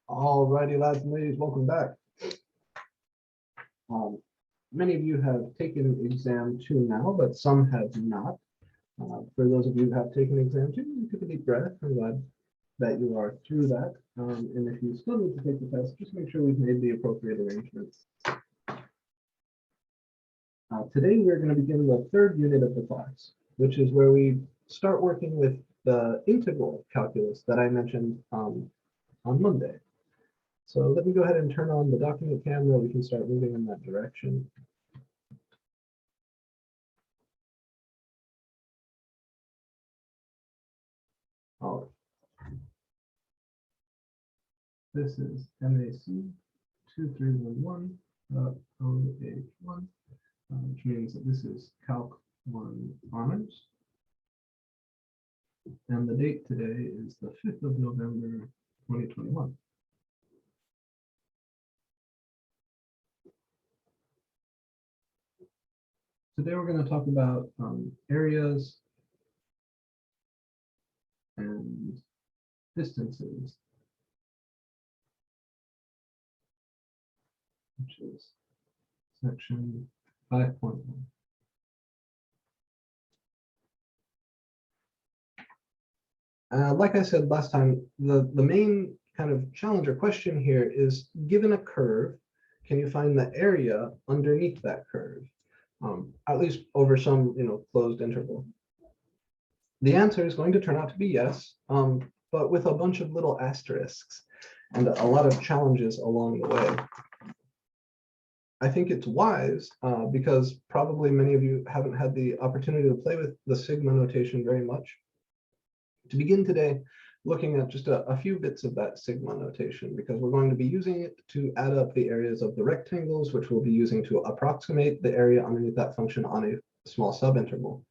All righty, lads and ladies, welcome back. Many of you have taken exam 2 now, but some have not. For those of you who have taken exam 2, you took a deep breath. I'm glad that you are through that. And if you still need to take the test, just make sure we've made the appropriate arrangements. Today, we're going to begin the 3rd unit of the class, which is where we start working with the integral calculus that I mentioned on Monday. So let me go ahead and turn on the document camera. We can start moving in that direction. All right. This is MAC2311.0H1, which means that this is Calc 1 Honors. And the date today is the 5th of November, 2021. Today we're going to talk about areas and distances, which is section 5.1. Like I said last time, the main kind of challenge or question here is, given a curve, can you find the area underneath that curve? At least over some, closed interval. The answer is going to turn out to be yes, but with a bunch of little asterisks and a lot of challenges along the way. I think it's wise because probably many of you haven't had the opportunity to play with the sigma notation very much. To begin today, looking at just a few bits of that sigma notation, because we're going to be using it to add up the areas of the rectangles, which we'll be using to approximate the area underneath that function on a small subinterval.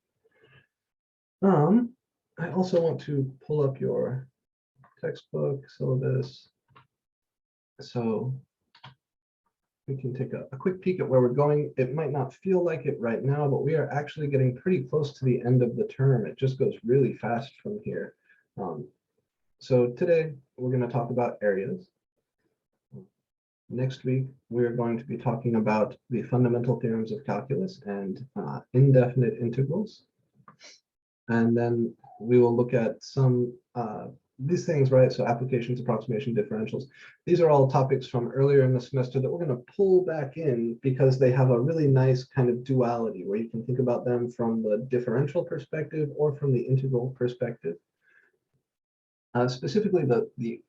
I also want to pull up your textbook syllabus so we can take a quick peek at where we're going. It might not feel like it right now, but we are actually getting pretty close to the end of the term. It just goes really fast from here. So today we're going to talk about areas. Next week, we're going to be talking about the fundamental theorems of calculus and indefinite integrals. And then we will look at some these things, right? So applications, approximation, differentials. These are all topics from earlier in the semester that we're going to pull back in because they have a really nice kind of duality where you can think about them from the differential perspective or from the integral perspective. Specifically, the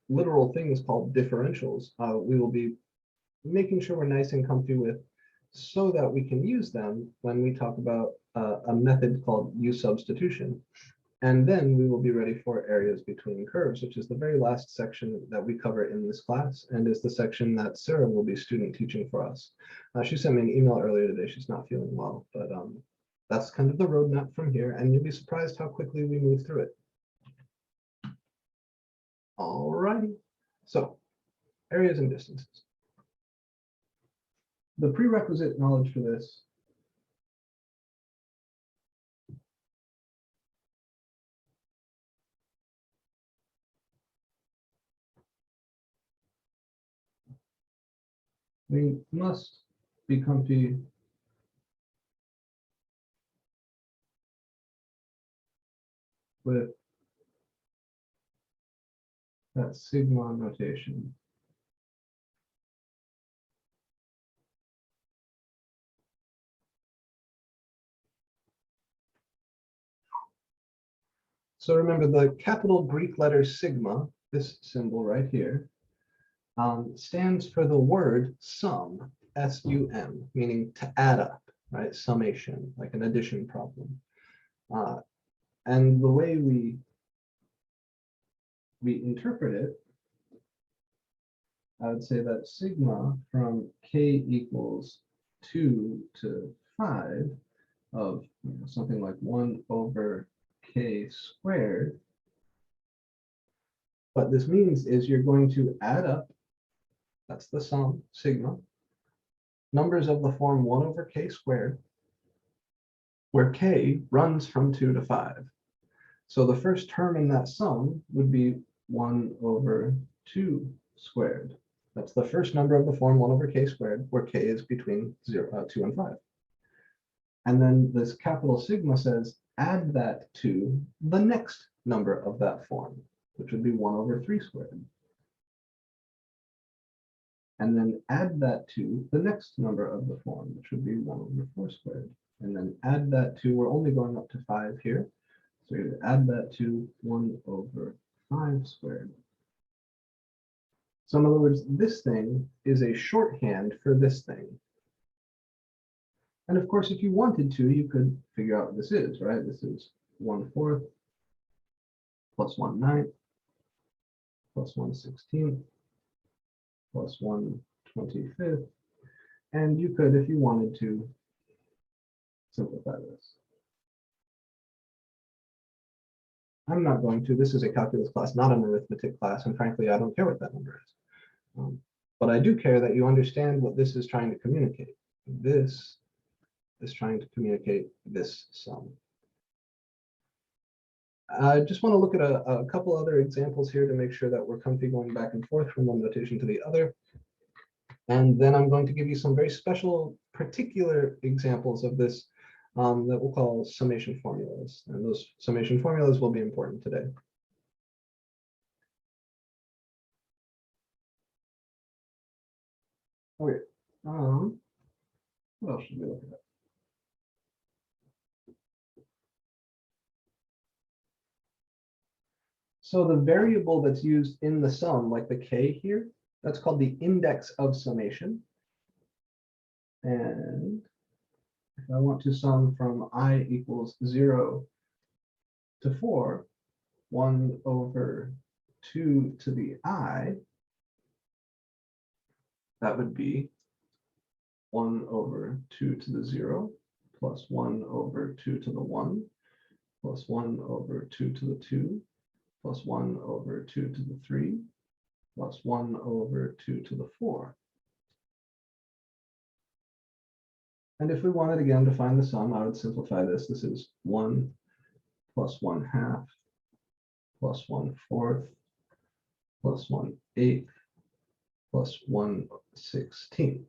literal things called differentials, we will be making sure we're nice and comfy with so that we can use them when we talk about a method called U substitution. And then we will be ready for areas between curves, which is the very last section that we cover in this class and is the section that Sarah will be student teaching for us. She sent me an email earlier today. She's not feeling well, but that's kind of the roadmap from here, and you'll be surprised how quickly we move through it. All righty, so areas and distances. The prerequisite knowledge for this we must be comfy with that sigma notation. So remember the capital Greek letter sigma, this symbol right here, stands for the word sum, S-U-M, meaning to add up, right? Summation, like an addition problem. And the way we interpret it, I would say that sigma from k equals 2 to 5 of something like 1 over k squared. What this means is you're going to add up, that's the sum, sigma, numbers of the form 1 over k squared, where k runs from 2 to 5. So the first term in that sum would be 1 over 2 squared. That's the first number of the form 1 over k squared, where k is between 2 and 5. And then this capital sigma says, add that to the next number of that form, which would be 1 over 3 squared. And then add that to the next number of the form, which would be 1 over 4 squared. And then add that to, we're only going up to 5 here. So you add that to 1 over 5 squared. So in other words, this thing is a shorthand for this thing. And of course, if you wanted to, you could figure out what this is, right? This is 1/4 plus 1/9 plus 1/16 plus 1/25. And you could, if you wanted to, simplify this. I'm not going to. This is a calculus class, not an arithmetic class. And frankly, I don't care what that number is. But I do care that you understand what this is trying to communicate. This is trying to communicate this sum. I just want to look at a couple other examples here to make sure that we're comfy going back and forth from one notation to the other. And then I'm going to give you some very special, particular examples of this that we'll call summation formulas. And those summation formulas will be important today. Okay, what else should we look at? So the variable that's used in the sum, like the k here, that's called the index of summation. And if I want to sum from I equals 0 to 4, 1 over 2 to the I, that would be 1 over 2 to the 0 plus 1 over 2 to the 1 plus 1 over 2 to the 2 plus 1 over 2 to the 3 plus 1 over 2 to the 4. And if we wanted again to find the sum, I would simplify this. This is 1 plus 1/2 plus 1/4 plus 1/8 plus 1/16.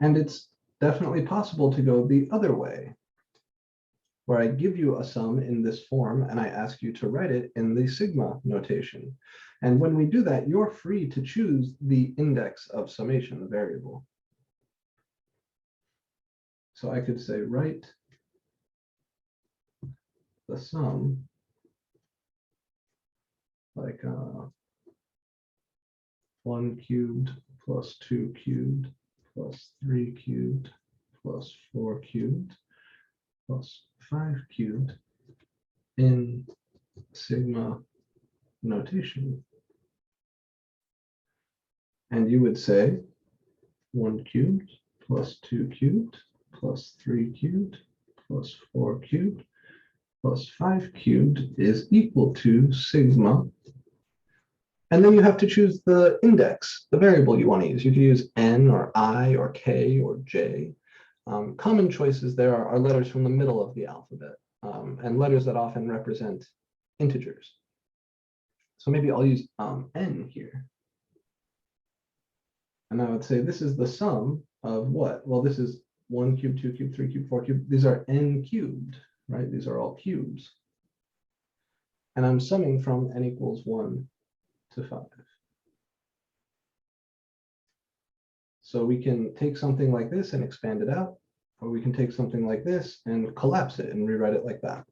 And it's definitely possible to go the other way, where I give you a sum in this form and I ask you to write it in the sigma notation. And when we do that, you're free to choose the index of summation, the variable. So I could say, write the sum like 1 cubed plus 2 cubed plus 3 cubed plus 4 cubed plus 5 cubed in sigma notation. And you would say 1 cubed plus 2 cubed plus 3 cubed plus 4 cubed plus 5 cubed is equal to sigma. And then you have to choose the index, the variable you want to use. You could use n or I or k or j. Common choices there are letters from the middle of the alphabet and letters that often represent integers. So maybe I'll use n here. And I would say this is the sum of what? Well, this is 1 cubed, 2 cubed, 3 cubed, 4 cubed. These are n cubed, right? These are all cubes. And I'm summing from n equals 1 to 5. So we can take something like this and expand it out, or we can take something like this and collapse it and rewrite it like that.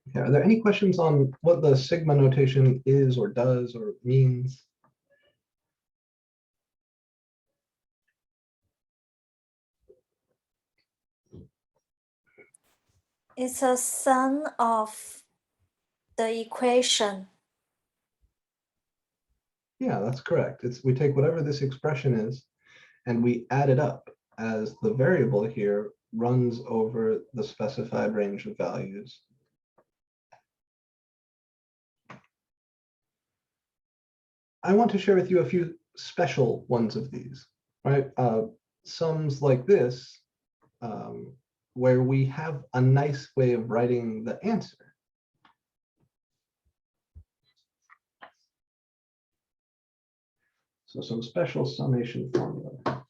Okay, are there any questions on what the sigma notation is or does or means? It's a sum of the equation. Yeah, that's correct. We take whatever this expression is and we add it up as the variable here runs over the specified range of values. I want to share with you a few special ones of these, right? Sums like this where we have a nice way of writing the answer. So some special summation formula.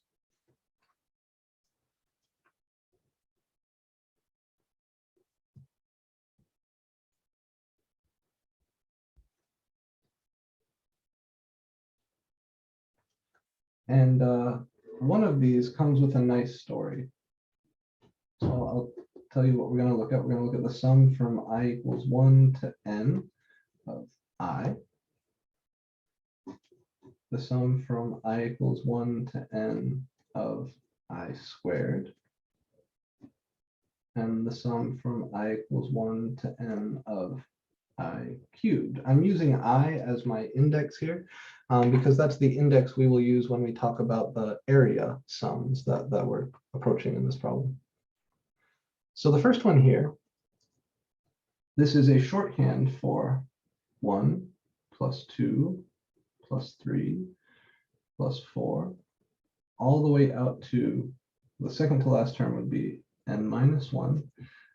And one of these comes with a nice story. So I'll tell you what we're going to look at. We're going to look at the sum from I equals 1 to n of I. The sum from I equals 1 to n of I squared. And the sum from I equals 1 to n of I cubed. I'm using I as my index here because that's the index we will use when we talk about the area sums that we're approaching in this problem. So the first one here, this is a shorthand for 1 plus 2 plus 3 plus 4, all the way out to the second to last term would be n minus 1,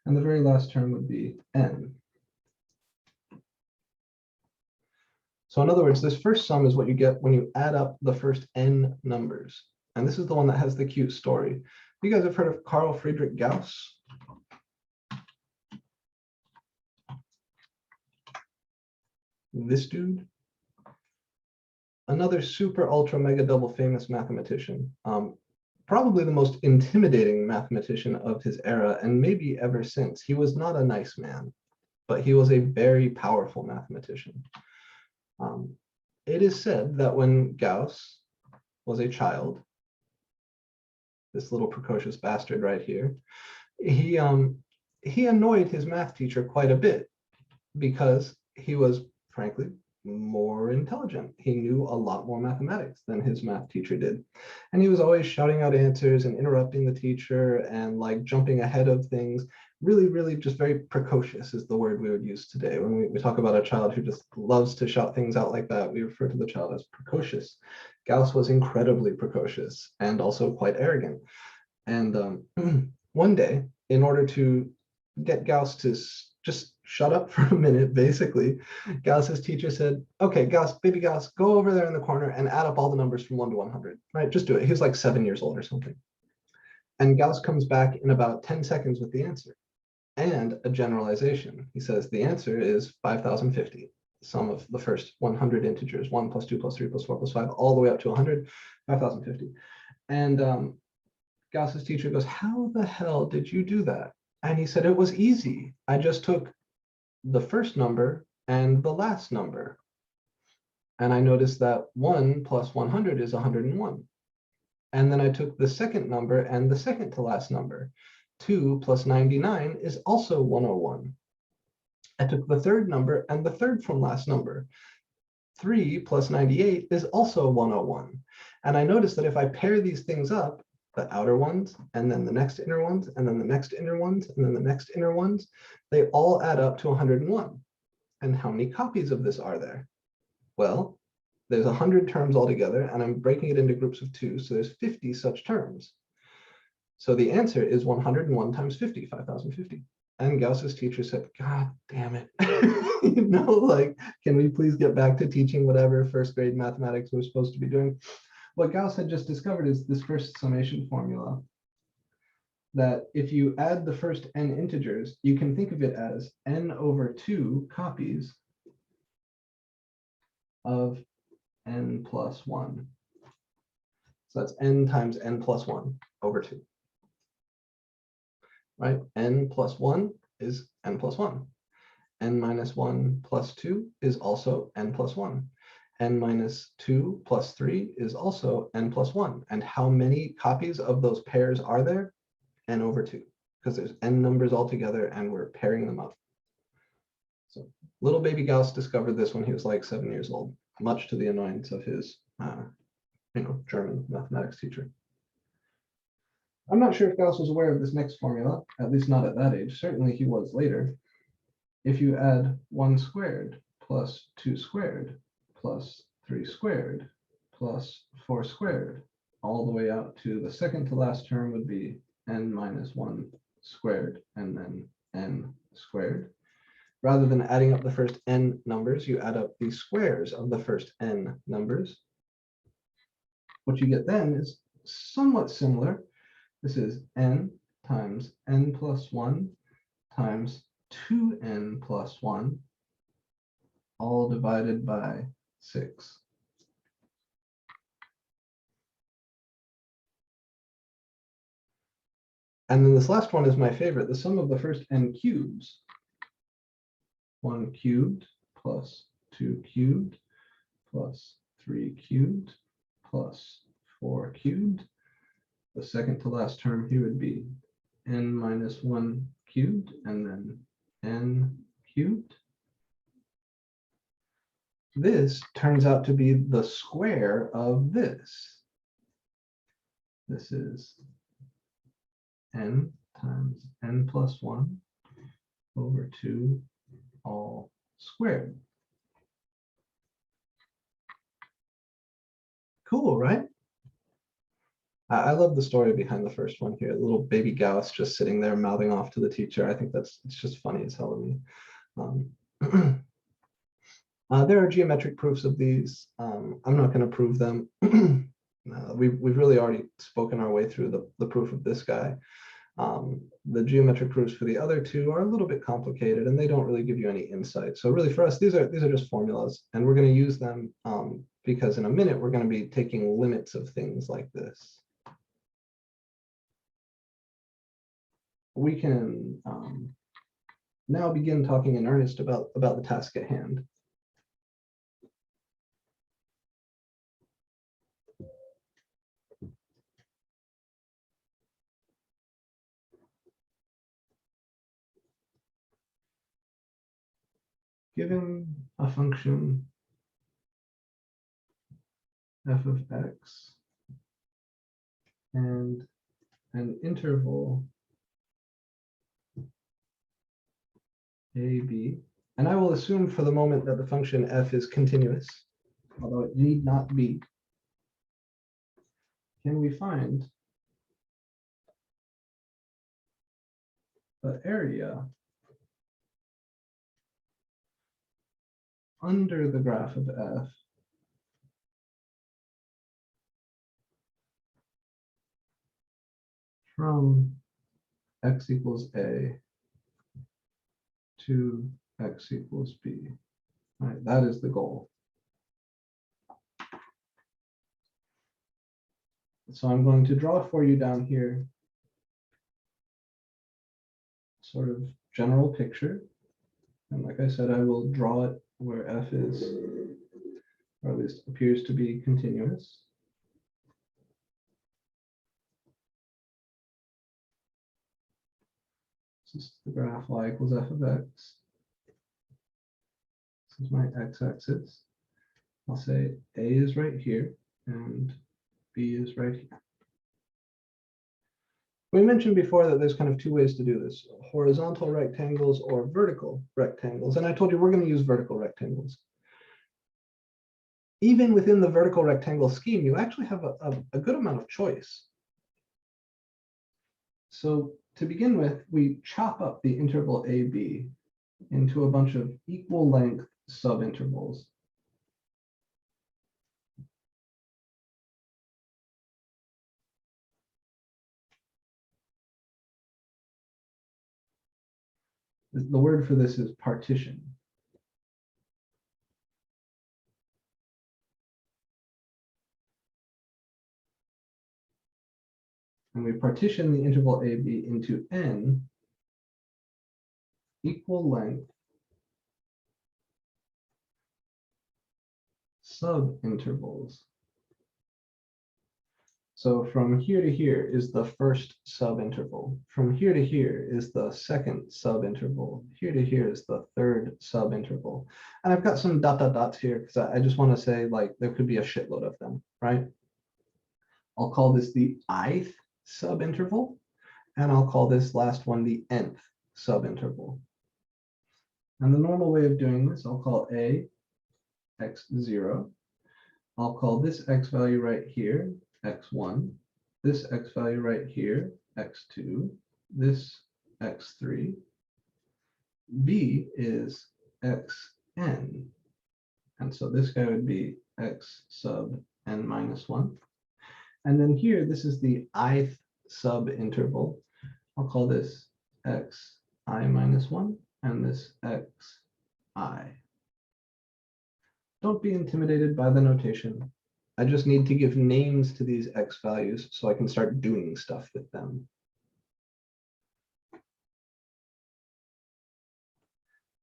and the very last term would be n. So in other words, this first sum is what you get when you add up the first n numbers. And this is the one that has the cute story. You guys have heard of Carl Friedrich Gauss? This dude? Another super ultra mega double famous mathematician. Probably the most intimidating mathematician of his era and maybe ever since. He was not a nice man, but he was a very powerful mathematician. It is said that when Gauss was a child, this little precocious bastard right here, he annoyed his math teacher quite a bit because he was, frankly, more intelligent. He knew a lot more mathematics than his math teacher did. And he was always shouting out answers and interrupting the teacher and like jumping ahead of things. Really, really just very precocious is the word we would use today. When we talk about a child who just loves to shout things out like that, we refer to the child as precocious. Gauss was incredibly precocious and also quite arrogant. And one day, in order to get Gauss to just shut up for a minute, basically, Gauss's teacher said, okay, Gauss, baby Gauss, go over there in the corner and add up all the numbers from 1 to 100, right? Just do it. He was like 7 years old or something. And Gauss comes back in about 10 seconds with the answer and a generalization. He says the answer is 5050, the sum of the first 100 integers, 1 plus 2 plus 3 plus 4 plus 5, all the way up to 100, 5050. And Gauss's teacher goes, how the hell did you do that? And he said, it was easy. I just took the first number and the last number. And I noticed that 1 plus 100 is 101. And then I took the second number and the second to last number. 2 plus 99 is also 101. I took the third number and the third from last number. 3 plus 98 is also 101. And I noticed that if I pair these things up, the outer ones, and then the next inner ones, and then the next inner ones, and then the next inner ones, they all add up to 101. And how many copies of this are there? Well, there's 100 terms altogether, and I'm breaking it into groups of 2, so there's 50 such terms. So the answer is 101 times 50, 5050. And Gauss's teacher said, God damn it. You know, like, can we please get back to teaching whatever first grade mathematics we're supposed to be doing? What Gauss had just discovered is this first summation formula, that if you add the first n integers, you can think of it as n over 2 copies of n plus 1. So that's n times n plus 1 over 2. Right? N plus 1 is n plus 1. N minus 1 plus 2 is also n plus 1. N minus 2 plus 3 is also n plus 1. And how many copies of those pairs are there? N over 2, because there's n numbers altogether and we're pairing them up. So little baby Gauss discovered this when he was like 7 years old, much to the annoyance of his German mathematics teacher. I'm not sure if Gauss was aware of this next formula, at least not at that age. Certainly he was later. If you add 1 squared plus 2 squared plus 3 squared plus 4 squared, all the way out to the second to last term would be n minus 1 squared and then n squared. Rather than adding up the first n numbers, you add up the squares of the first n numbers. What you get then is somewhat similar. This is n times n plus 1 times 2n plus 1, all divided by 6. And then this last one is my favorite, the sum of the first n cubes. 1 cubed plus 2 cubed plus 3 cubed plus 4 cubed. The second to last term here would be n minus 1 cubed and then n cubed. This turns out to be the square of this. This is n times n plus 1 over 2 all squared. Cool, right? I love the story behind the first one here. Little baby Gauss just sitting there mouthing off to the teacher. I think it's just funny as hell to me. There are geometric proofs of these. I'm not going to prove them. We've really already spoken our way through the proof of this guy. The geometric proofs for the other two are a little bit complicated and they don't really give you any insight. So really for us, these are just formulas, and we're going to use them because in a minute we're going to be taking limits of things like this. We can now begin talking in earnest about the task at hand. Given a function f of x and an interval a, b, and I will assume for the moment that the function f is continuous, although it need not be, can we find the area under the graph of f from x equals a to x equals b. All right, that is the goal. So I'm going to draw for you down here sort of general picture. And like I said, I will draw it where f is, or at least appears to be continuous. This is the graph y equals f of x. This is my x-axis. I'll say a is right here and b is right here. We mentioned before that there's kind of two ways to do this, horizontal rectangles or vertical rectangles. And I told you we're going to use vertical rectangles. Even within the vertical rectangle scheme, you actually have a good amount of choice. So to begin with, we chop up the interval AB into a bunch of equal length subintervals. The word for this is partition. And we partition the interval AB into n equal length subintervals. So from here to here is the first subinterval. From here to here is the second subinterval. Here to here is the third subinterval. And I've got some dot dot dots here because I just want to say like there could be a shitload of them, right? I'll call this the ith subinterval, and I'll call this last one the nth subinterval. And the normal way of doing this, I'll call a x0. I'll call this x value right here x1, this x value right here x2, this x3. B is xn. And so this guy would be x sub n minus 1. And then here, this is the ith subinterval. I'll call this xi minus 1 and this xi. Don't be intimidated by the notation. I just need to give names to these x values so I can start doing stuff with them.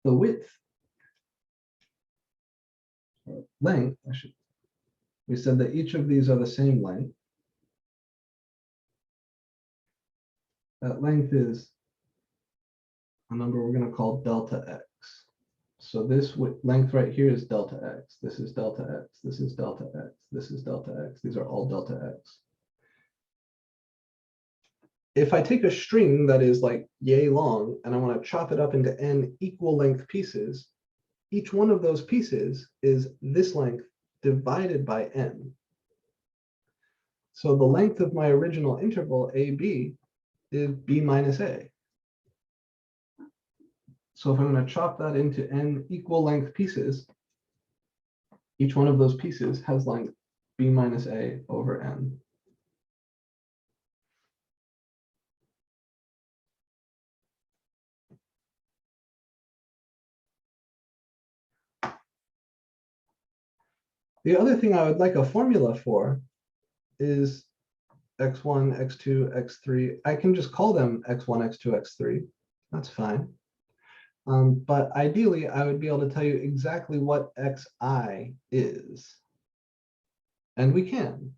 The width, or length, we said that each of these are the same length. That length is a number we're going to call delta x. So this length right here is delta x. This is delta x. This is delta x. This is delta x. These are all delta x. If I take a string that is like yay long and I want to chop it up into n equal length pieces, each one of those pieces is this length divided by n. So the length of my original interval AB is b minus a. So if I'm going to chop that into n equal length pieces, each one of those pieces has length b minus a over n. The other thing I would like a formula for is x1, x2, x3. I can just call them x1, x2, x3. That's fine. But ideally, I would be able to tell you exactly what xi is. And we can.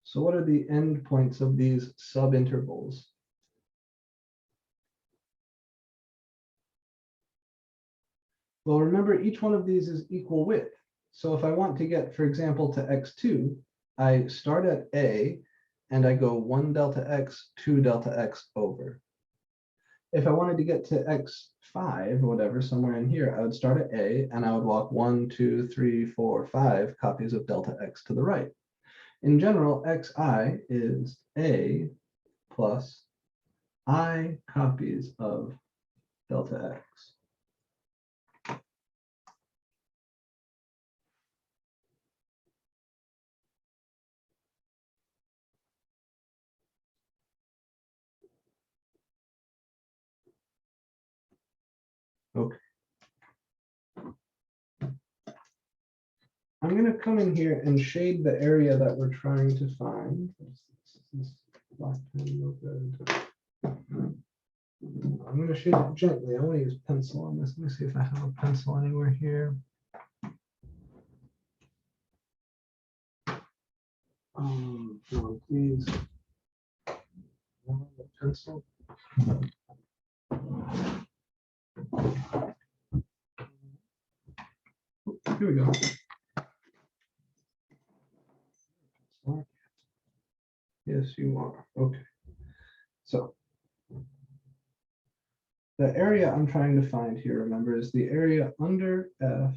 So what are the endpoints of these subintervals? Well, remember, each one of these is equal width. So if I want to get, for example, to x2, I start at a, and I go 1 delta x, 2 delta x over. If I wanted to get to x5 or whatever, somewhere in here, I would start at a, and I would walk 1, 2, 3, 4, 5 copies of delta x to the right. In general, xi is a plus I copies of delta x. Okay. I'm going to come in here and shade the area that we're trying to find. I'm going to shade it gently. I want to use pencil on this. Let me see if I have a pencil anywhere here. Come on, please. The pencil. Here we go. Yes, you are. Okay. So the area I'm trying to find here, remember, is the area under F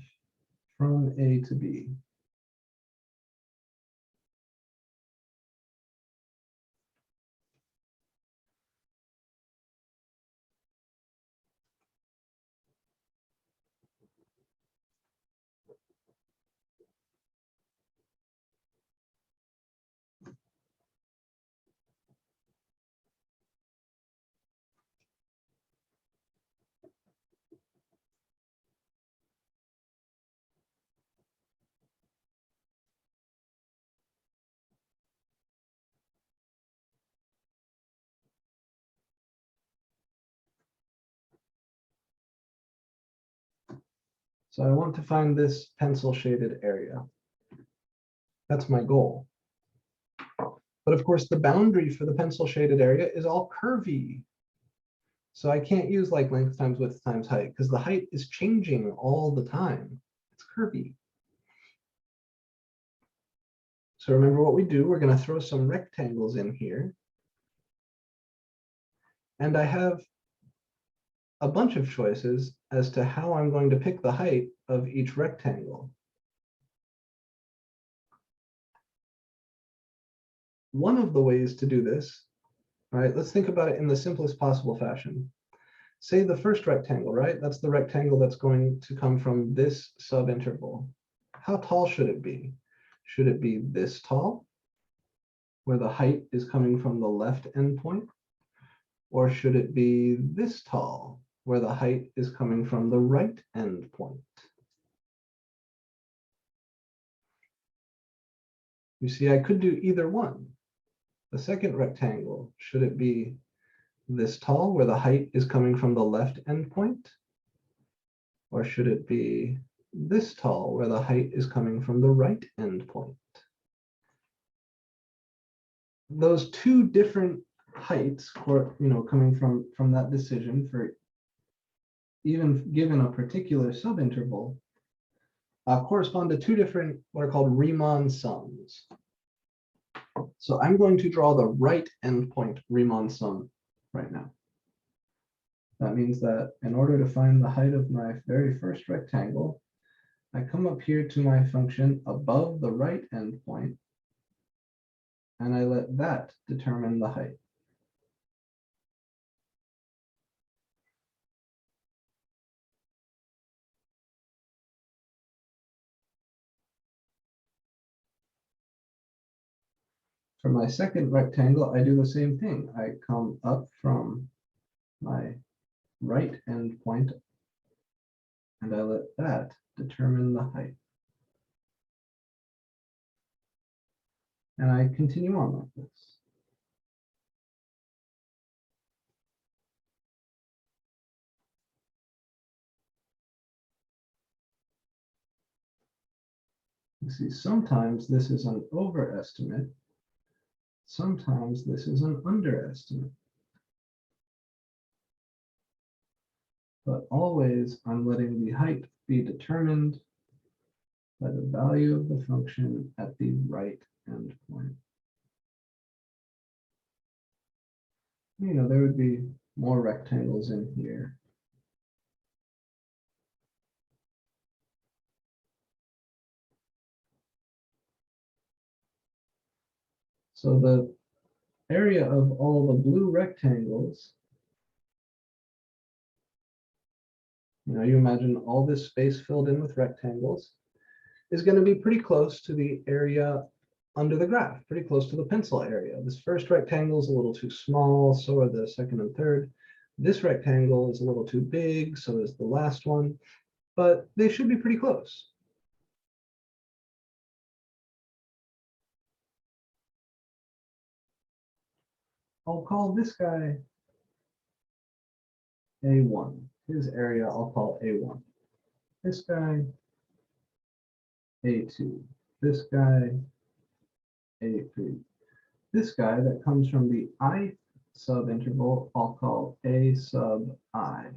from A to B. So I want to find this pencil shaded area. That's my goal. But of course, the boundary for the pencil shaded area is all curvy. So I can't use like length times width times height because the height is changing all the time. It's curvy. So remember what we do, we're going to throw some rectangles in here. And I have a bunch of choices as to how I'm going to pick the height of each rectangle. one of the ways to do this, all right, let's think about it in the simplest possible fashion. Say the first rectangle, right? That's the rectangle that's going to come from this subinterval. How tall should it be? Should it be this tall, where the height is coming from the left endpoint? Or should it be this tall, where the height is coming from the right endpoint? You see, I could do either one. The second rectangle, should it be this tall, where the height is coming from the left endpoint? Or should it be this tall, where the height is coming from the right endpoint? Those two different heights, or coming from that decision for even given a particular subinterval, correspond to two different what are called Riemann sums. So I'm going to draw the right endpoint Riemann sum right now. That means that in order to find the height of my very first rectangle, I come up here to my function above the right endpoint, and I let that determine the height. For my second rectangle, I do the same thing. I come up from my right endpoint, and I let that determine the height. And I continue on like this. You see, sometimes this is an overestimate. Sometimes this is an underestimate. But always I'm letting the height be determined by the value of the function at the right endpoint. There would be more rectangles in here. So the area of all the blue rectangles, you imagine all this space filled in with rectangles, is going to be pretty close to the area under the graph, pretty close to the pencil area. This first rectangle is a little too small, so are the second and third. This rectangle is a little too big, so is the last one, but they should be pretty close. I'll call this guy A1. His area I'll call A1. This guy A2. This guy A3. This guy that comes from the ith subinterval I'll call A sub I.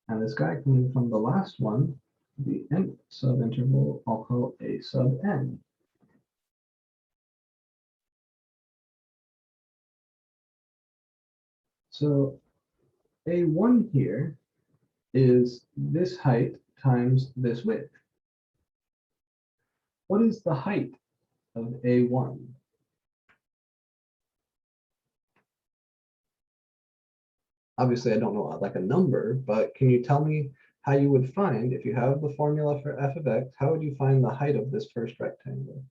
And this guy coming from the last one, the nth subinterval, I'll call A sub n. So A1 here is this height times this width. What is the height of A1? Obviously, I don't know like a number, but can you tell me how you would find, if you have the formula for f of x, how would you find the height of this first rectangle?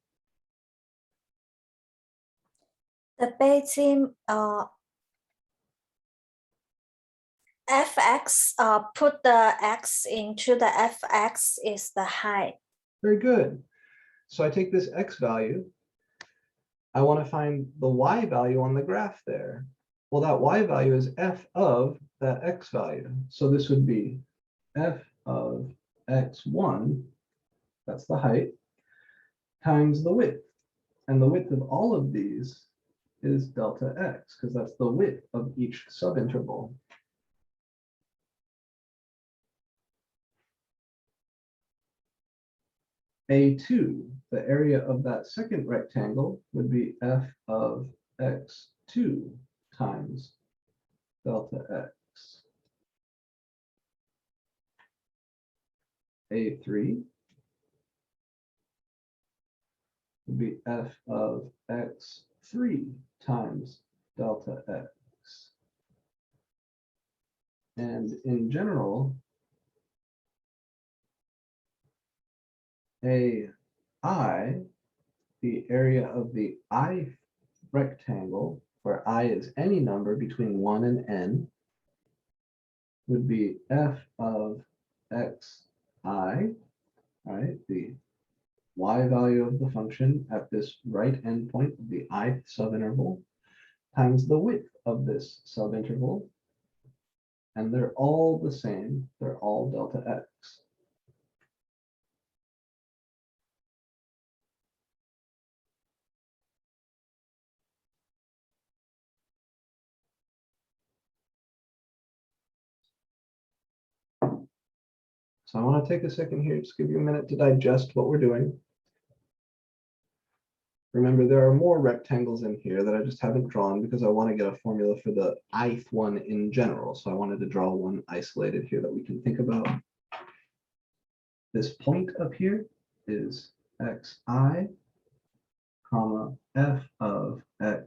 The basic fx, put the x into the fx is the height. Very good. So I take this x value. I want to find the y value on the graph there. Well, that y value is f of that x value. So this would be f of x1, that's the height, times the width. And the width of all of these is delta x, because that's the width of each subinterval. A2, the area of that second rectangle, would be f of x2 times delta x. A3, would be f of x3 times delta x. And in general, AI, the area of the I rectangle, where I is any number between 1 and n, would be f of xi, right? The y value of the function at this right endpoint of the ith subinterval times the width of this subinterval. And they're all the same. They're all delta x. So I want to take a second here, just give you a minute to digest what we're doing. Remember, there are more rectangles in here that I just haven't drawn because I want to get a formula for the ith one in general. So I wanted to draw one isolated here that we can think about. This point up here is xi, comma, f of xi.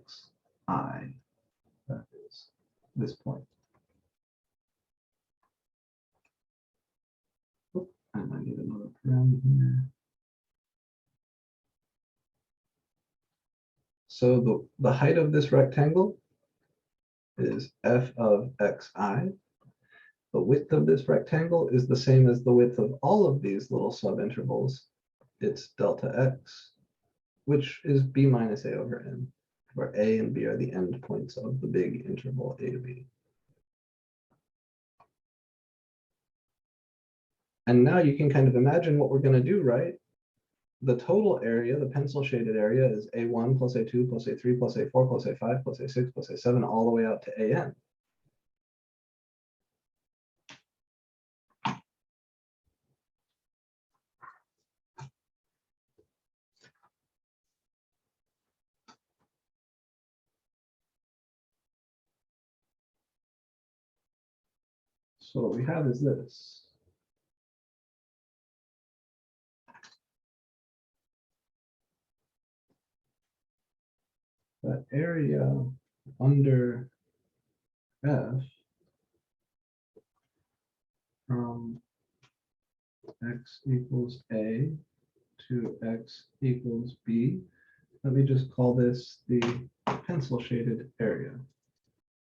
That is this point. Oh, and I need another param here. So the height of this rectangle is f of xi. The width of this rectangle is the same as the width of all of these little subintervals. It's delta x, which is b minus a over n, where a and b are the endpoints of the big interval a to b. And now you can kind of imagine what we're going to do, right? The total area, the pencil shaded area, is a1 plus a2 plus a3 plus a4 plus a5 plus a6 plus a7 all the way out to an. So what we have is this. That area under F from x equals A to x equals B. Let me just call this the pencil shaded area.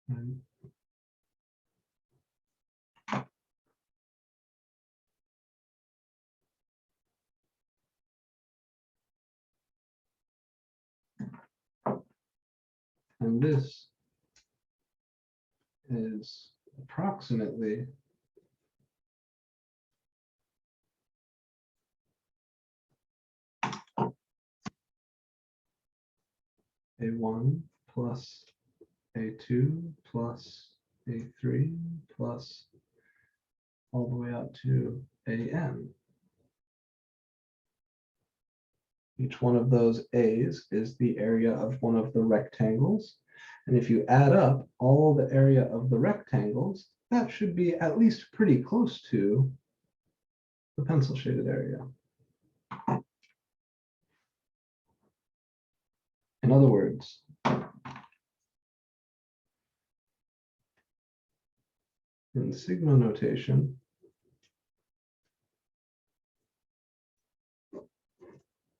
Right? And this is approximately a1 plus a2 plus a3 plus all the way out to an. Each one of those a's is the area of one of the rectangles. And if you add up all the area of the rectangles, that should be at least pretty close to the pencil shaded area. In other words, in sigma notation,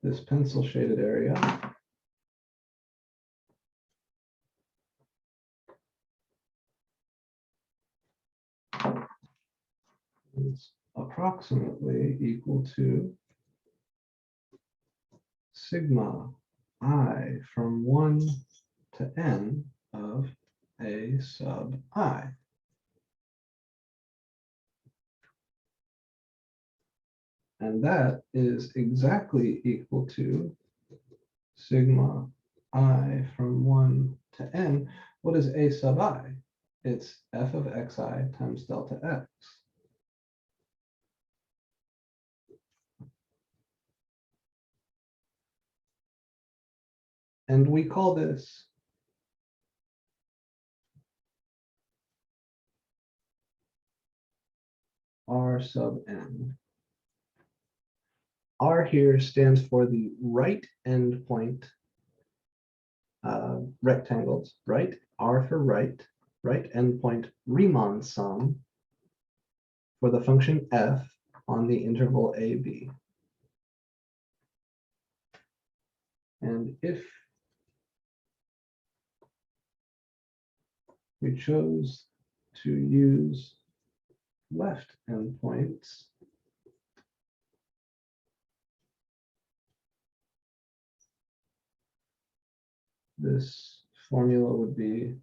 this pencil shaded area is approximately equal to sigma I from 1 to n of a sub I. And that is exactly equal to sigma I from 1 to n. What is a sub I? It's f of xi times delta x. And we call this R sub n. R here stands for the right endpoint rectangles, right? R for right endpoint Riemann sum for the function f on the interval AB. And if we chose to use left endpoints, this formula would be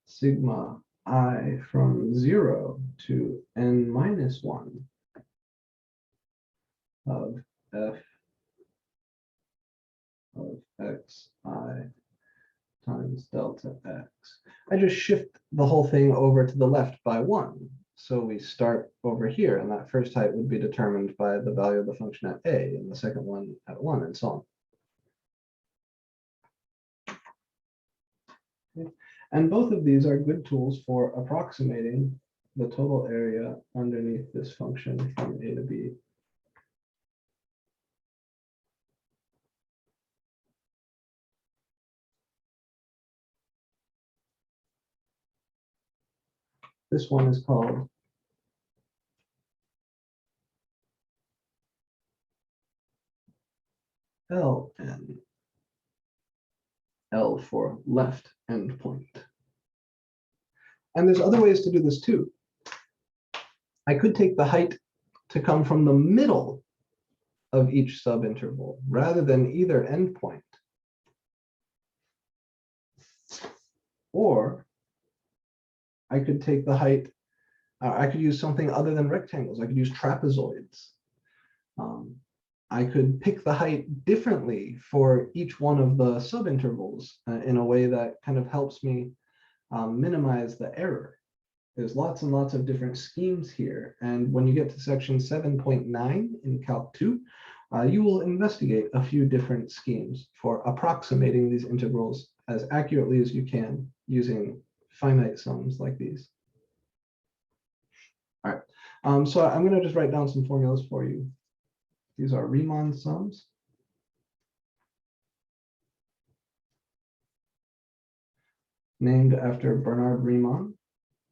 sigma I from 0 to n minus 1 of f of xi times delta x. I just shift the whole thing over to the left by 1. So we start over here, and that first height would be determined by the value of the function at a, and the second one at 1, and so on. And both of these are good tools for approximating the total area underneath this function from a to b. This one is called Ln, L for left endpoint. And there's other ways to do this too. I could take the height to come from the middle of each subinterval rather than either endpoint. Or I could take the height, I could use something other than rectangles. I could use trapezoids. I could pick the height differently for each one of the subintervals in a way that kind of helps me minimize the error. There's lots and lots of different schemes here. And when you get to section 7.9 in Calc 2, you will investigate a few different schemes for approximating these integrals as accurately as you can using finite sums like these. All right, so I'm going to just write down some formulas for you. These are Riemann sums. Named after Bernhard Riemann,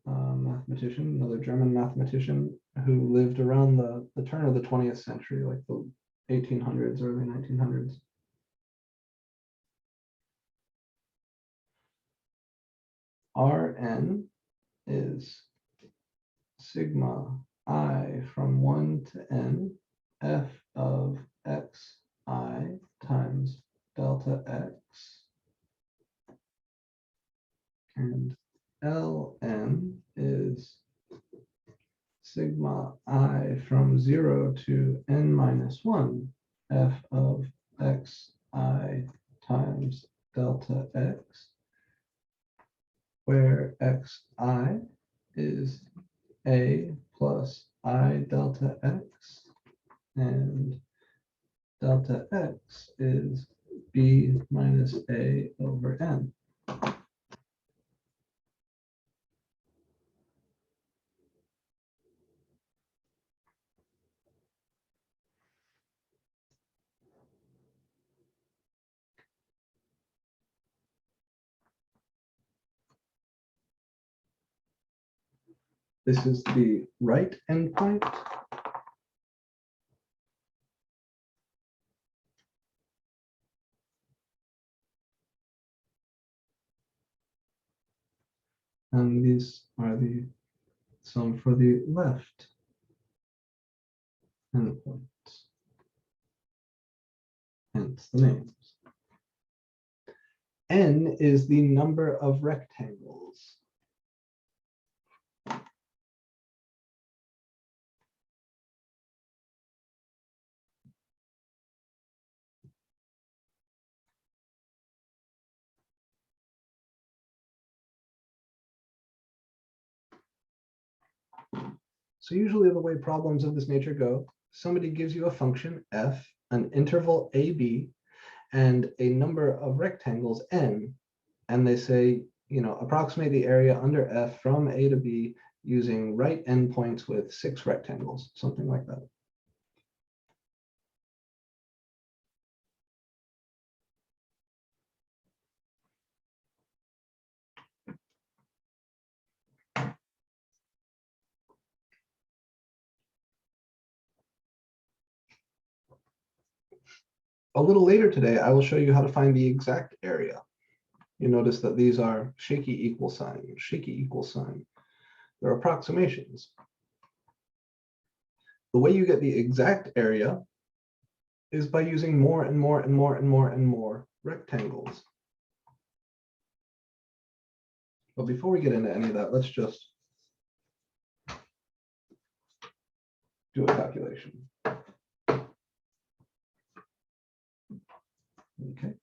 mathematician, another German mathematician who lived around the turn of the 20th century, like the 1800s, early 1900s. Rn is sigma I from 1 to n f of xi times delta x, and Ln is sigma I from 0 to n minus 1 f of xi times delta x, where xi is a plus I delta x, and delta x is b minus a over n. This is the right endpoint. And these are the sum for the left endpoints, hence the names. N is the number of rectangles. So usually the way problems of this nature go, somebody gives you a function f, an interval ab, and a number of rectangles n, and they say, approximate the area under F from A to B using right endpoints with 6 rectangles, something like that. A little later today, I will show you how to find the exact area. You notice that these are shaky equal sign, shaky equal sign. They're approximations. The way you get the exact area is by using more and more and more and more and more rectangles. But before we get into any of that, let's just do a calculation. Okay.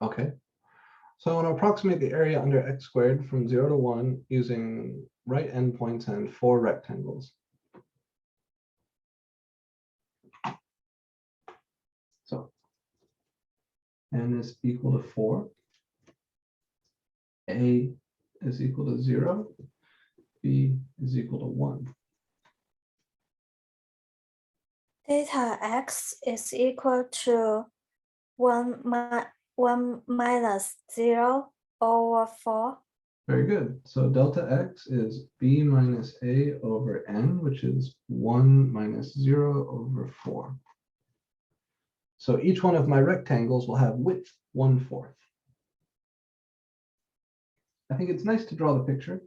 Okay. So I want to approximate the area under x squared from 0 to 1 using right endpoints and 4 rectangles. So n is equal to 4, a is equal to 0, b is equal to 1. Theta x is equal to 1 minus 0 over 4. Very good. So delta x is b minus a over n, which is 1 minus 0 over 4. So each one of my rectangles will have width 1/4. I think it's nice to draw the picture.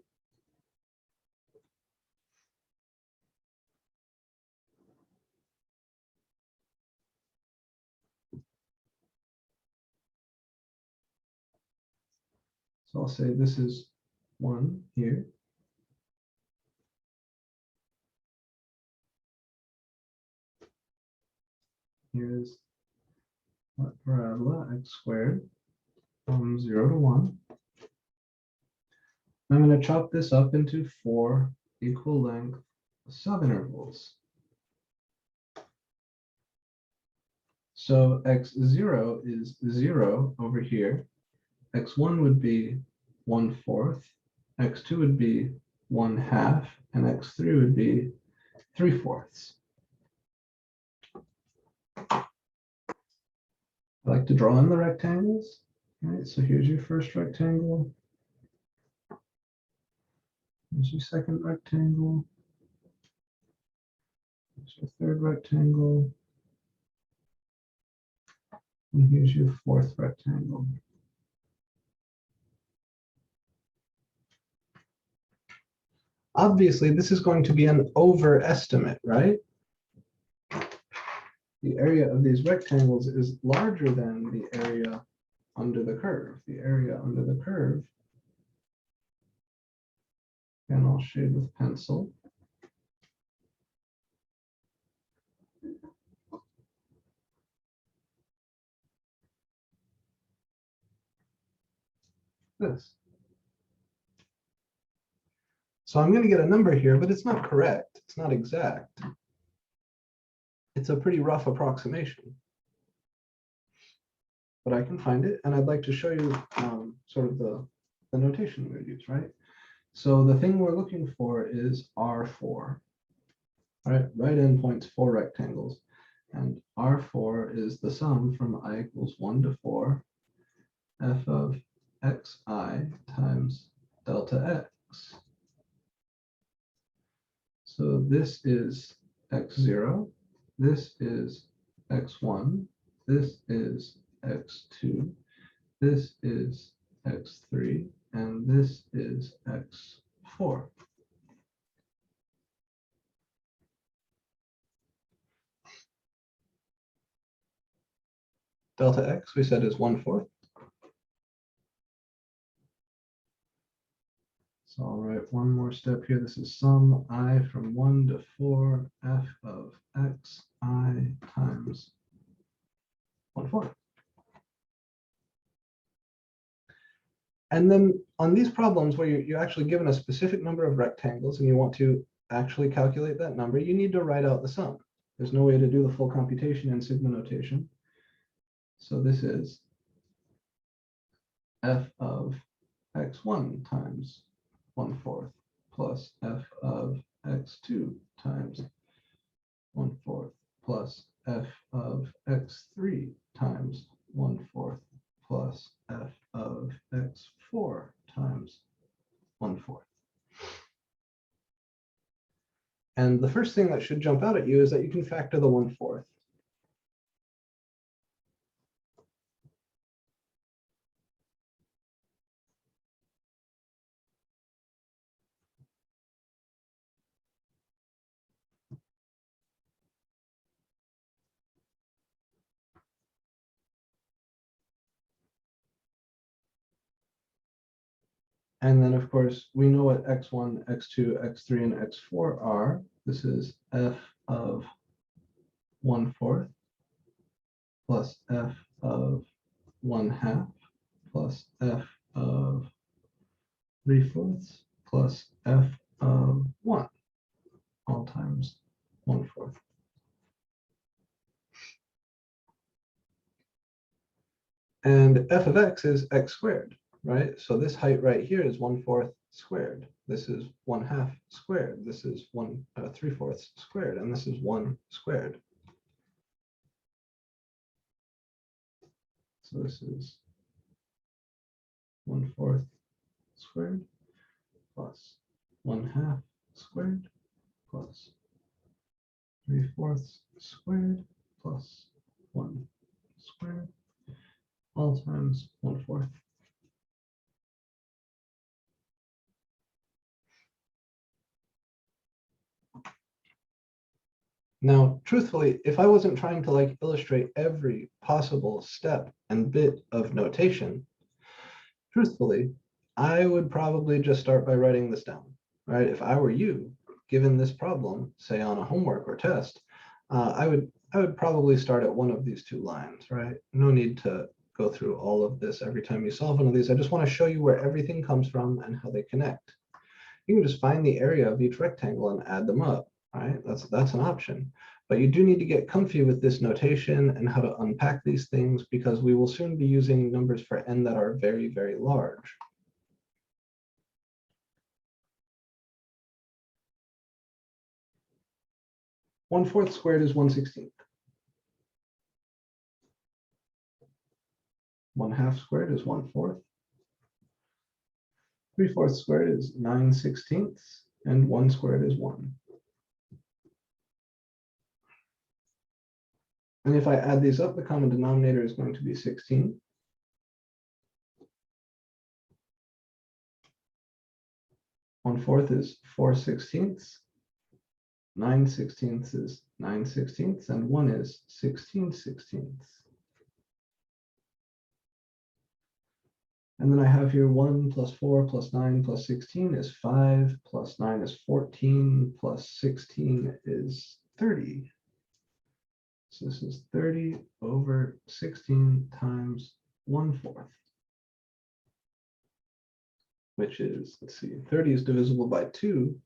So I'll say this is 1 here. Here's that parabola x squared from 0 to 1. I'm going to chop this up into 4 equal length subintervals. So x0 is 0 over here. x1 would be 1/4, x2 would be 1/2, and x3 would be 3/4. I like to draw in the rectangles. All right, so here's your first rectangle. Here's your second rectangle. Here's your third rectangle. And here's your fourth rectangle. Obviously, this is going to be an overestimate, right? The area of these rectangles is larger than the area under the curve. The area under the curve, and I'll shade with pencil. This. So I'm going to get a number here, but it's not correct. It's not exact. It's a pretty rough approximation. But I can find it, and I'd like to show you sort of the notation we use, right? So the thing we're looking for is R4. All right, right endpoints 4 rectangles. And R4 is the sum from I equals 1 to 4 f of xi times delta x. So this is x0, this is x1, this is x2, this is x3, and this is x4. Delta x, we said, is 1/4. So I'll write one more step here. This is sum I from 1 to 4 f of x I times 1/4. And then on these problems where you're actually given a specific number of rectangles and you want to actually calculate that number, you need to write out the sum. There's no way to do the full computation in sigma notation. So this is f of x1 times 1/4 plus f of x2 times 1/4 plus f of x3 times 1/4 plus f of x4 times 1/4. And the first thing that should jump out at you is that you can factor the 1/4. And then, of course, we know what x1, x2, x3, and x4 are. This is f of 1/4 plus f of 1/2 plus f of 3/4 plus f of 1, all times 1/4. And f of x is x squared, right? So this height right here is 1/4 squared. This is 1/2 squared. This is 3/4 squared, and this is 1 squared. So this is 1/4 squared plus 1/2 squared plus 3/4 squared plus 1 squared, all times 1/4. Now, truthfully, if I wasn't trying to like illustrate every possible step and bit of notation, truthfully, I would probably just start by writing this down, right? If I were you, given this problem, say on a homework or test, I would probably start at one of these two lines, right? No need to go through all of this every time you solve one of these. I just want to show you where everything comes from and how they connect. You can just find the area of each rectangle and add them up, right? That's an option. But you do need to get comfy with this notation and how to unpack these things, because we will soon be using numbers for n that are very, very large. One-fourth squared is 1/16. 1/2 squared is 1/4. 3/4 squared is 9/16, and 1 squared is 1. And if I add these up, the common denominator is going to be 16. One-fourth is 4/16. 9/16 is 9/16, and 1 is 16/16. And then I have here 1 plus 4 plus 9 plus 16 is 5, plus 9 is 14, plus 16 is 30. So this is 30 over 16 times 1/4, which is, let's see, 30 is divisible by 2,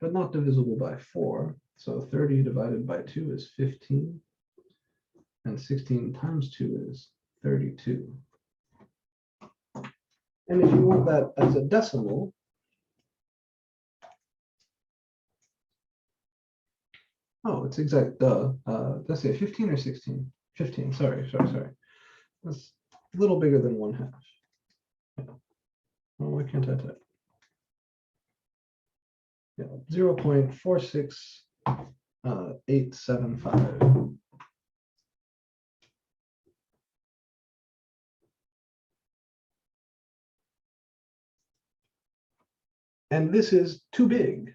but not divisible by 4. So 30 divided by 2 is 15, and 16 times 2 is 32. And if you want that as a decimal, oh, it's exact, let's say 15 or 16? 15, sorry. That's a little bigger than 1/2. Yeah. Oh, why can't I type? Yeah, 0.46875. And this is too big.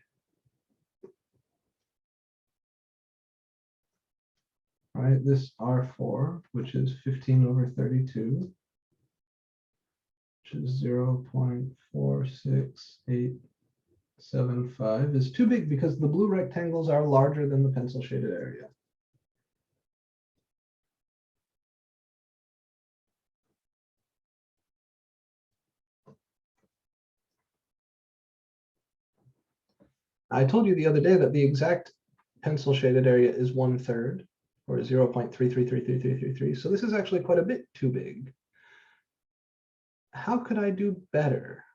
Right, this R4, which is 15/32, which is 0.46875, is too big because the blue rectangles are larger than the pencil shaded area. I told you the other day that the exact pencil shaded area is 1/3, or 0.33333333. So this is actually quite a bit too big. How could I do better?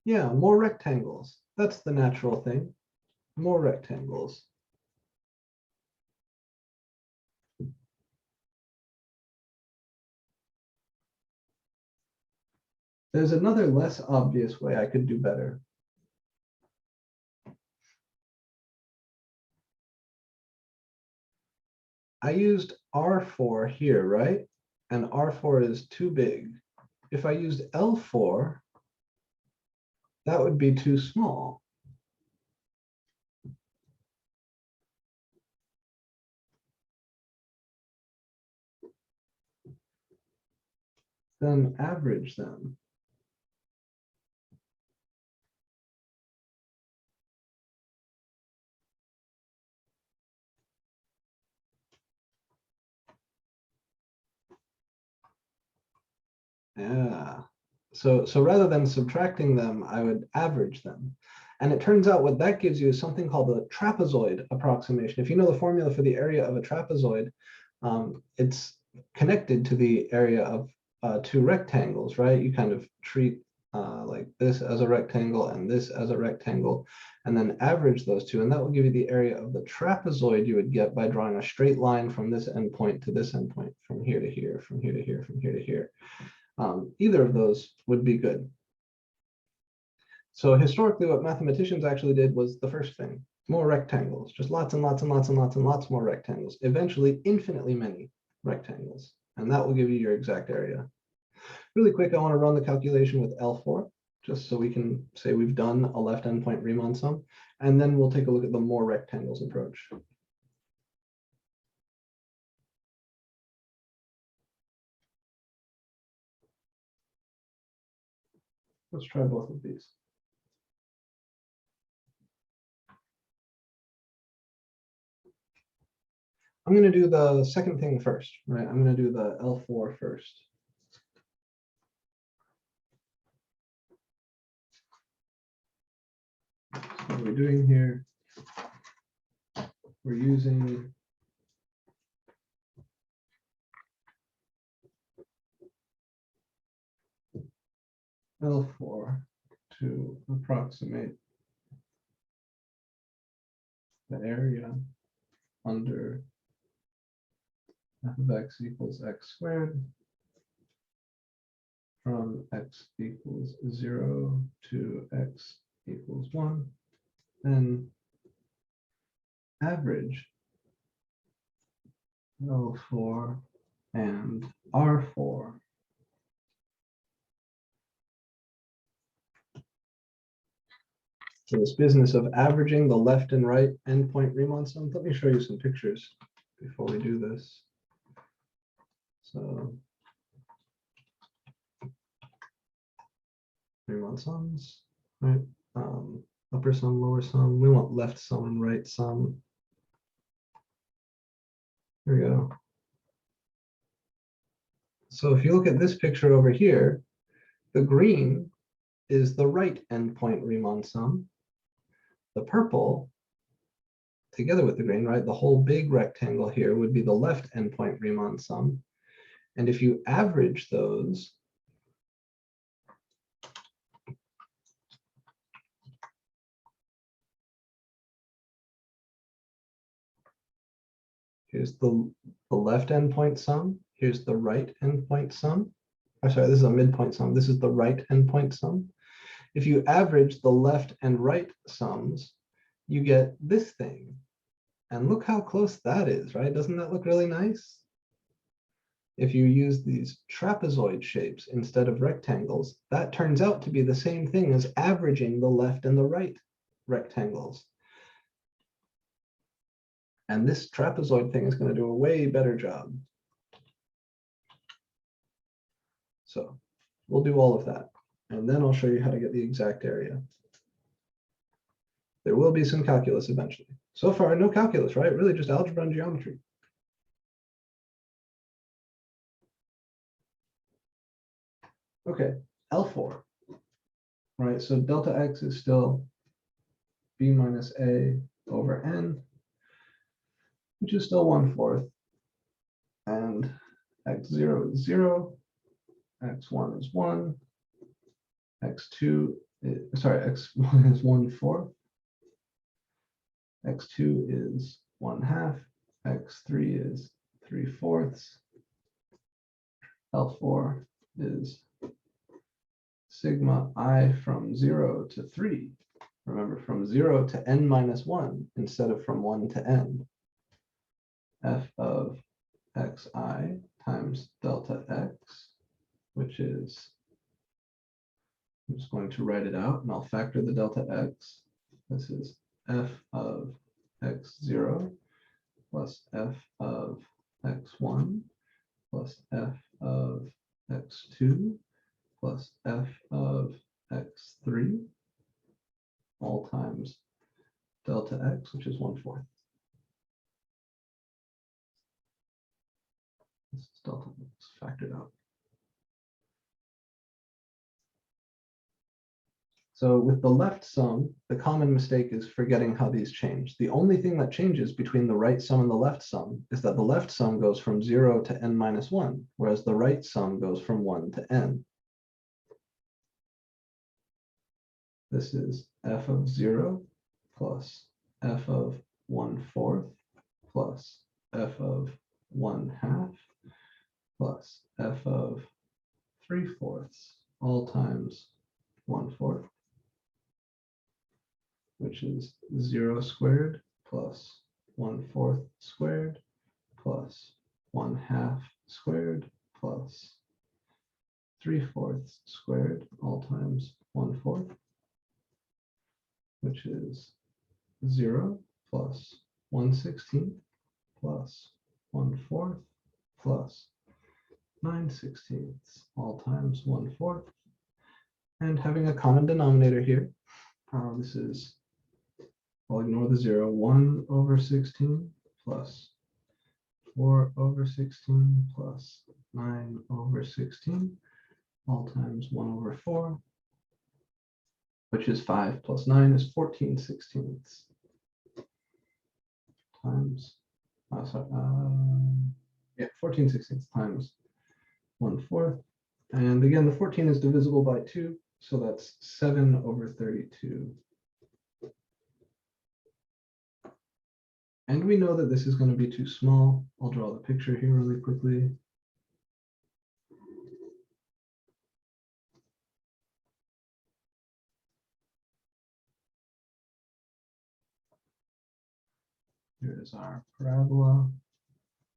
Yeah, more rectangles. That's the natural thing. More rectangles. There's another less obvious way I could do better. I used R4 here, right? And R4 is too big. If I used L4, that would be too small. Then average them. Yeah. So rather than subtracting them, I would average them. And it turns out what that gives you is something called the trapezoid approximation. If you know the formula for the area of a trapezoid, it's connected to the area of two rectangles, right? You kind of treat like this as a rectangle and this as a rectangle, and then average those two. And that will give you the area of the trapezoid you would get by drawing a straight line from this endpoint to this endpoint, from here to here, from here to here, from here to here. Either of those would be good. So historically, what mathematicians actually did was the first thing, more rectangles, just lots and lots and lots and lots and lots more rectangles, eventually infinitely many rectangles, and that will give you your exact area. Really quick, I want to run the calculation with L4, just so we can say we've done a left endpoint Riemann sum, and then we'll take a look at the more rectangles approach. Let's try both of these. I'm going to do the second thing first, right? I'm going to do the L4 first. So what we're doing here, we're using L4 to approximate the area under f of x equals x squared from x equals 0 to x equals 1, and average L4 and R4. So this business of averaging the left and right endpoint Riemann sums, let me show you some pictures before we do this. So Riemann sums, right? Upper sum, lower sum. We want left sum and right sum. Here we go. So if you look at this picture over here, the green is the right endpoint Riemann sum. The purple, together with the green, right, the whole big rectangle here would be the left endpoint Riemann sum. And if you average those, Here's the left endpoint sum. Here's the right endpoint sum. Oh, sorry, this is a midpoint sum. This is the right endpoint sum. If you average the left and right sums, you get this thing. And look how close that is, right? Doesn't that look really nice? If you use these trapezoid shapes instead of rectangles, that turns out to be the same thing as averaging the left and the right rectangles. And this trapezoid thing is going to do a way better job. So we'll do all of that. And then I'll show you how to get the exact area. There will be some calculus eventually. So far, no calculus, right? Really just algebra and geometry. Okay, L4. All right, so delta x is still b minus a over n, which is still 1/4. And x0 is 0, x1 is 1, x2 is, sorry, x1 is 1/4, x2 is 1/2, x3 is 3/4. L4 is sigma I from 0 to 3. Remember, from 0 to n minus 1 instead of from 1 to n. F of xi times delta x, which is, I'm just going to write it out and I'll factor the delta x. This is f of x0 plus f of x1 plus f of x2 plus f of x3 all times delta x, which is 1/4. This is delta x factored out. So with the left sum, the common mistake is forgetting how these change. The only thing that changes between the right sum and the left sum is that the left sum goes from 0 to n minus 1, whereas the right sum goes from 1 to n. This is f of 0 plus f of 1/4 plus f of 1/2 plus f of 3/4 all times 1/4, which is 0 squared plus 1/4 squared plus 1/2 squared plus 3/4 squared all times 1/4, which is 0 plus 1/16 plus 1/4 plus 9/16 all times 1/4. And having a common denominator here, this is, I'll ignore the 0, 1 over 16 plus 4 over 16 plus 9 over 16 all times 1 over 4, which is 5 plus 9 is 14/16 times, yeah, 14/16 times 1/4. And again, the 14 is divisible by 2, so that's 7 over 32. And we know that this is going to be too small. I'll draw the picture here really quickly. Here is our parabola.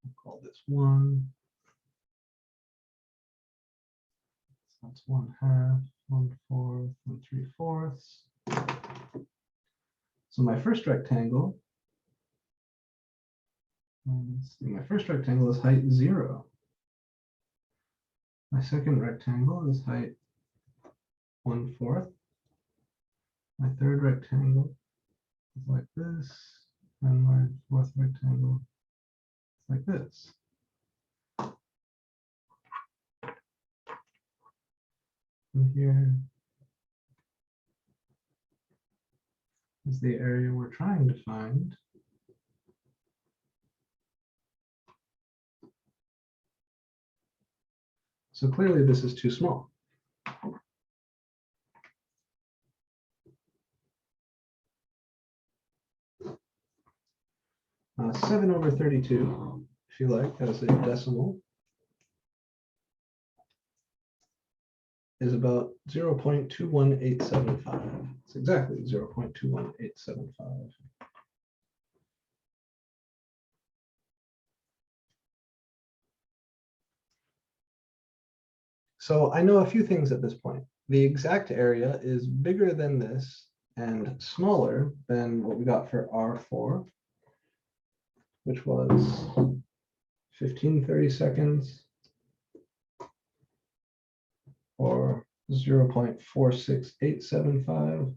I'll call this 1. So that's 1/2, 1/4, and 3/4. So my first rectangle, let's see, my first rectangle is height 0. My second rectangle is height 1/4. My third rectangle is like this, and my fourth rectangle is like this. And here is the area we're trying to find. So clearly this is too small. 7/32, if you like, as a decimal, is about 0.21875. It's exactly 0.21875. So I know a few things at this point. The exact area is bigger than this and smaller than what we got for R4, which was 15 30-seconds or 0.46875.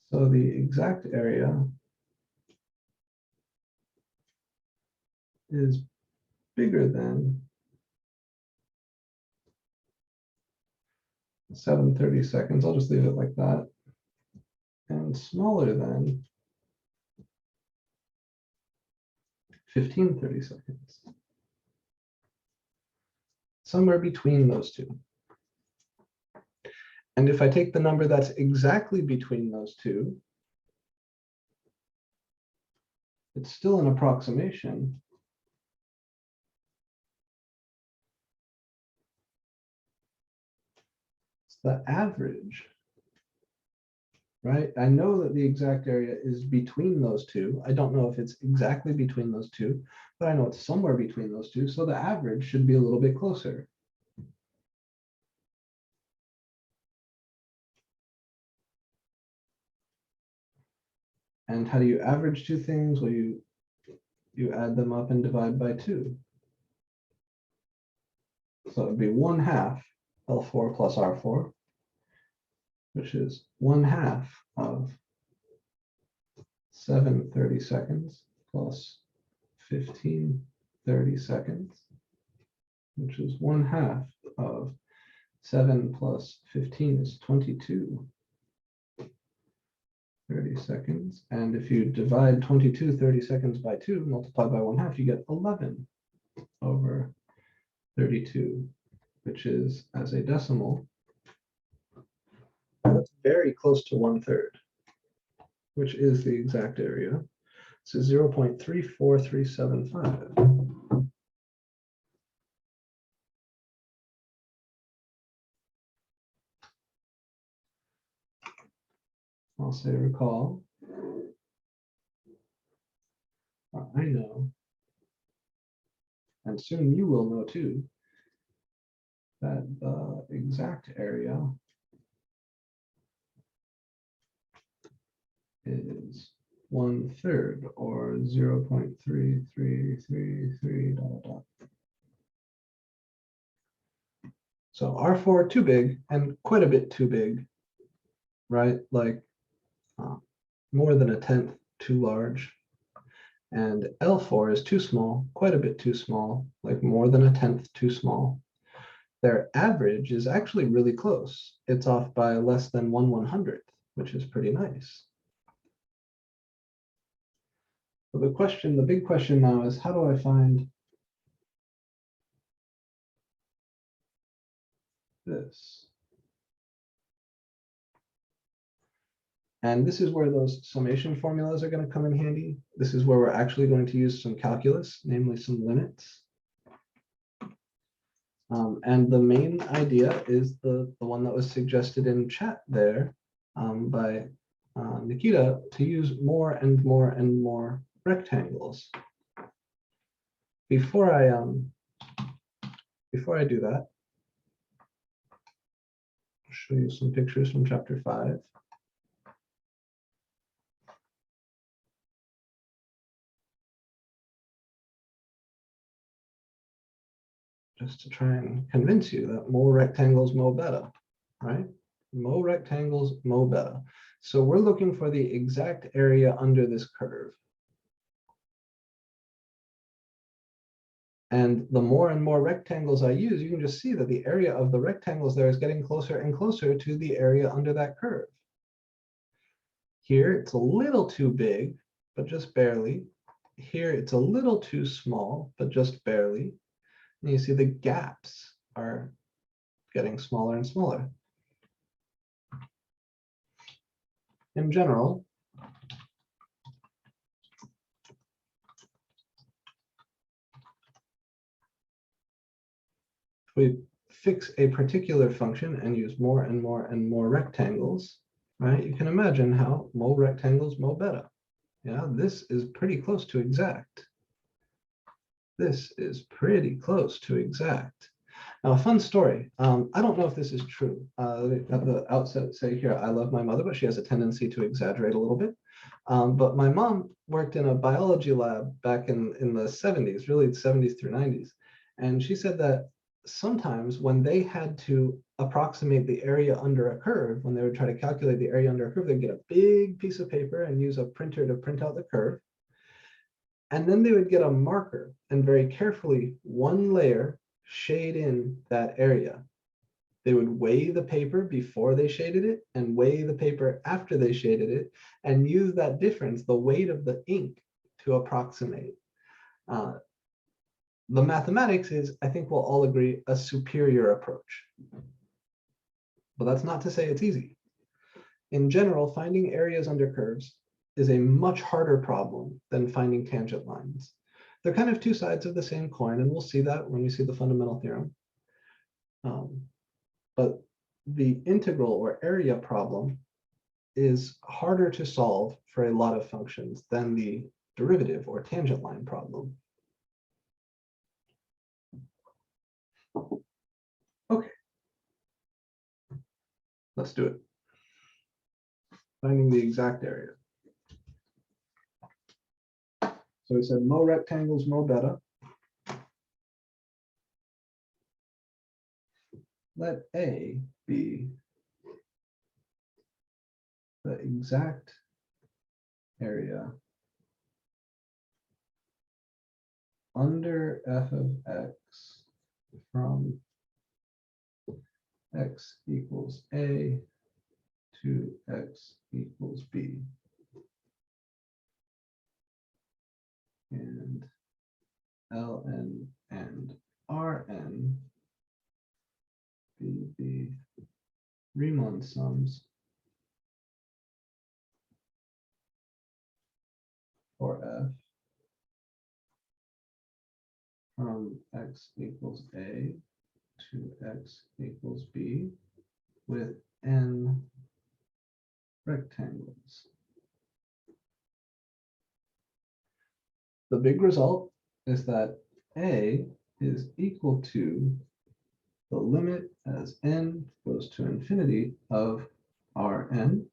So the exact area is bigger than 7 30-seconds. I'll just leave it like that. And smaller than 15 30-seconds. Somewhere between those two. And if I take the number that's exactly between those two, it's still an approximation. It's the average, right? I know that the exact area is between those two. I don't know if it's exactly between those two, but I know it's somewhere between those two. So the average should be a little bit closer. And how do you average two things? Well, you add them up and divide by 2. So it would be 1/2 L4 plus R4, which is 1/2 of 7 30-seconds plus 15 30-seconds, which is 1/2 of 7 plus 15 is 22 30-seconds. And if you divide 22 30-seconds by 2, multiply by 1/2, you get 11/32, which is, as a decimal, that's very close to 1/3, which is the exact area. So 0.34375. I'll say recall. I know, and soon you will know too, that the exact area is 1/3, or 0.3333 ... So R4 too big, and quite a bit too big, right? Like more than 1/10 too large. And L4 is too small, quite a bit too small, like more than 1/10 too small. Their average is actually really close. It's off by less than 1/100th, which is pretty nice. So the big question now is, how do I find this? And this is where those summation formulas are going to come in handy. This is where we're actually going to use some calculus, namely some limits. And the main idea is the one that was suggested in chat there by Nikita, to use more and more and more rectangles. Before I do that, I'll show you some pictures from chapter 5. Just to try and convince you that more rectangles, more better, right? More rectangles, more better. So we're looking for the exact area under this curve. And the more and more rectangles I use, you can just see that the area of the rectangles there is getting closer and closer to the area under that curve. Here, it's a little too big, but just barely. Here, it's a little too small, but just barely. And you see the gaps are getting smaller and smaller. in general, if we fix a particular function and use more and more and more rectangles, right? You can imagine how more rectangles, more better. Yeah, this is pretty close to exact. This is pretty close to exact. Now, a fun story. I don't know if this is true. At the outset, say here, I love my mother, but she has a tendency to exaggerate a little bit. But my mom worked in a biology lab back in the 70s, really 70s through 90s. And she said that sometimes when they had to approximate the area under a curve, when they would try to calculate the area under a curve, they'd get a big piece of paper and use a printer to print out the curve. And then they would get a marker and very carefully, one layer, shade in that area. They would weigh the paper before they shaded it and weigh the paper after they shaded it and use that difference, the weight of the ink, to approximate. The mathematics is, I think we'll all agree, a superior approach. But that's not to say it's easy. In general, finding areas under curves is a much harder problem than finding tangent lines. They're kind of two sides of the same coin, and we'll see that when we see the fundamental theorem. But the integral or area problem is harder to solve for a lot of functions than the derivative or tangent line problem. Okay, let's do it. Finding the exact area. So we said mo rectangles, mo beta. Let A be the exact area under f of x from x equals A to x equals B. And Ln and Rn be the Riemann sums for f from x equals A to x equals B with n rectangles. The big result is that A is equal to the limit as n goes to infinity of Rn,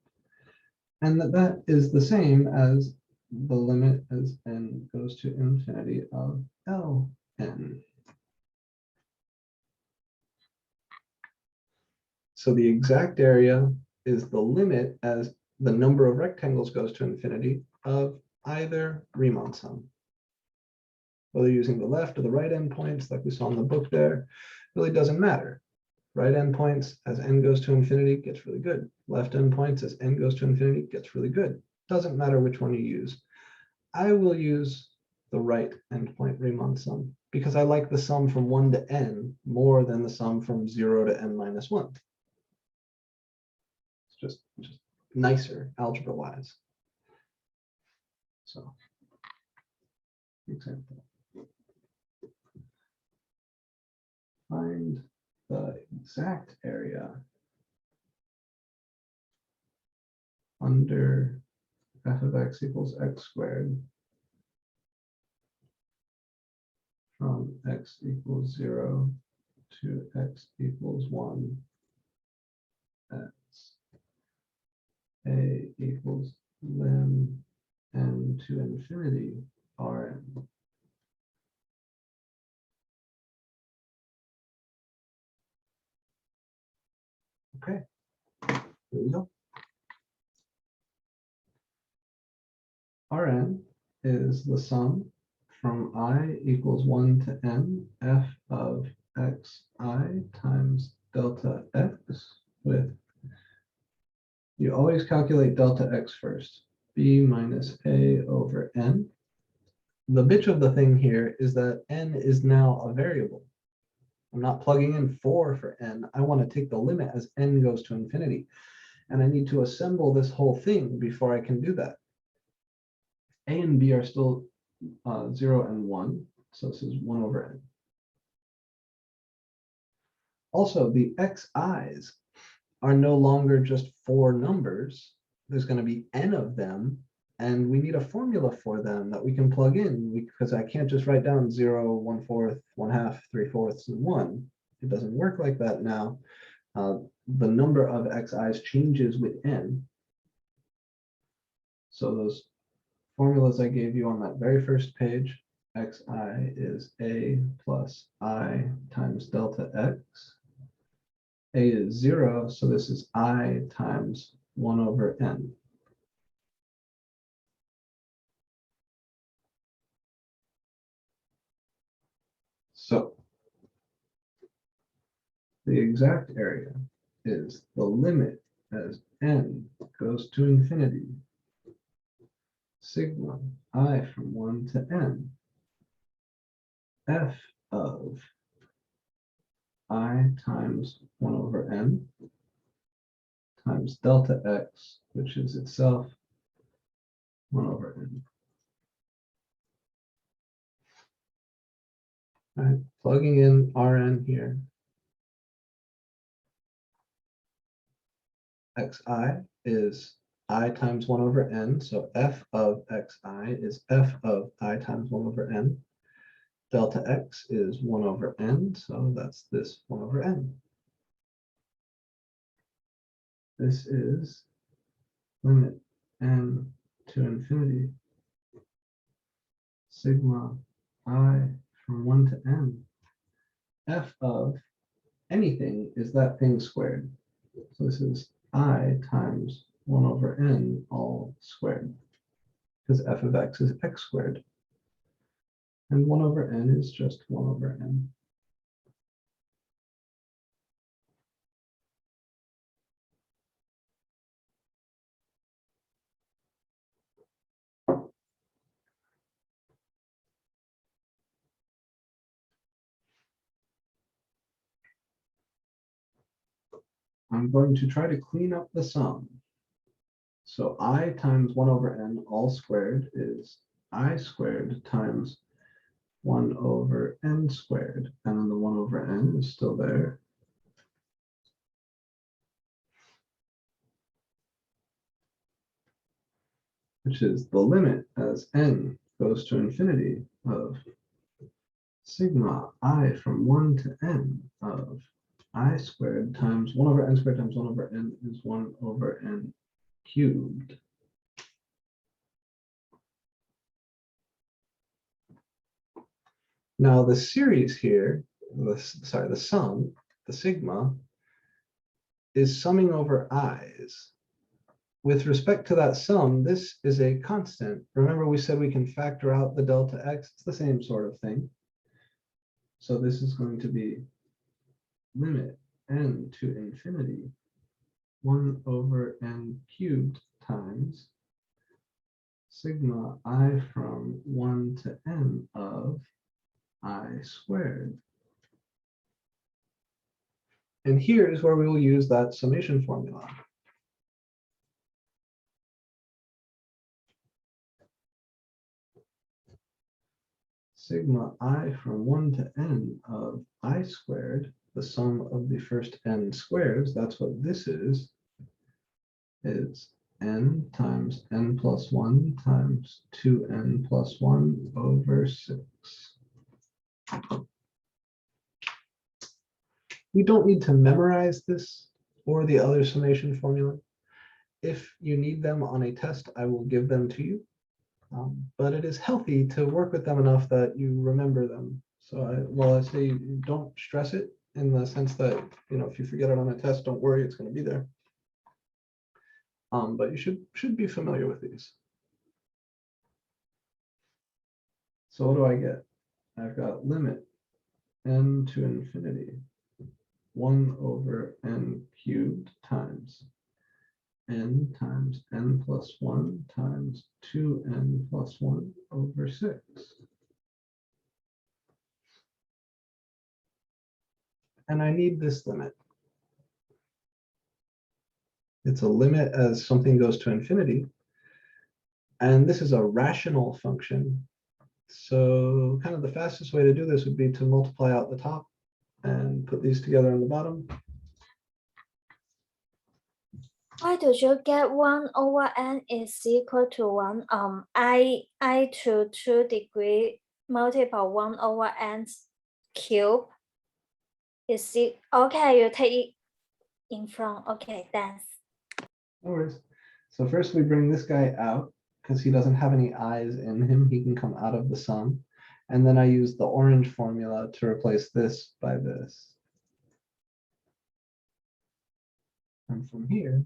and that is the same as the limit as n goes to infinity of Ln. So the exact area is the limit as the number of rectangles goes to infinity of either Riemann sum. Whether using the left or the right endpoints, like we saw in the book there, really doesn't matter. Right endpoints as n goes to infinity gets really good. Left endpoints as n goes to infinity gets really good. Doesn't matter which one you use. I will use the right endpoint Riemann sum because I like the sum from 1 to n more than the sum from 0 to n minus 1. It's just nicer algebra-wise. So, example. Find the exact area under f of x equals x squared from x equals 0 to x equals 1 as A equals lim n to infinity Rn. Okay, here we go. Rn is the sum from I equals 1 to n f of xi times delta x with, you always calculate delta x first, b minus a over n. The bitch of the thing here is that n is now a variable. I'm not plugging in 4 for n. I want to take the limit as n goes to infinity. And I need to assemble this whole thing before I can do that. A and B are still 0 and 1. So this is 1 over n. Also, the xi's are no longer just 4 numbers. There's going to be n of them. And we need a formula for them that we can plug in, because I can't just write down 0, 1/4, 1/2, 3/4, and 1. It doesn't work like that now. The number of xi's changes with n. So those formulas I gave you on that very first page, xi is a plus I times delta x. A is 0, so this is I times 1 over n. So the exact area is the limit as n goes to infinity, sigma I from 1 to n, f of I times 1 over n times delta x, which is itself 1 over n. All right, plugging in Rn here. Xi is I times 1 over n, so f of xi is f of I times 1 over n. Delta x is 1 over n, so that's this 1 over n. This is limit n to infinity, sigma I from 1 to n. F of anything is that thing squared. So this is I times 1 over n all squared, because f of x is x squared. And 1 over n is just 1 over n. I'm going to try to clean up the sum. So I times 1 over n all squared is I squared times 1 over n squared. And then the 1 over n is still there. Which is the limit as n goes to infinity of sigma I from 1 to n of I squared times 1 over n squared times 1 over n is 1 over n cubed. Now the series here, the sum, the sigma, is summing over i's. With respect to that sum, this is a constant. Remember, we said we can factor out the delta x. It's the same sort of thing. So this is going to be limit n to infinity, 1 over n cubed times sigma I from 1 to n of I squared. And here is where we will use that summation formula. Sigma I from 1 to n of I squared, the sum of the first n squares, that's what this is n times n plus 1 times 2n plus 1 over 6. You don't need to memorize this or the other summation formula. If you need them on a test, I will give them to you. But it is healthy to work with them enough that you remember them. So I say don't stress it in the sense that, if you forget it on a test, don't worry, it's going to be there. But you should be familiar with these. So what do I get? I've got limit n to infinity, 1 over n cubed times n plus 1 times 2n plus 1 over 6. And I need this limit. It's a limit as something goes to infinity. And this is a rational function. So kind of the fastest way to do this would be to multiply out the top and put these together on the bottom. Why do you get 1 over n is equal to 1? I to 2 degree multiple 1 over n cube is it okay? You take it in front. Okay, thanks. No worries. So first we bring this guy out because he doesn't have any eyes in him. He can come out of the sum. And then I use the orange formula to replace this by this. And from here,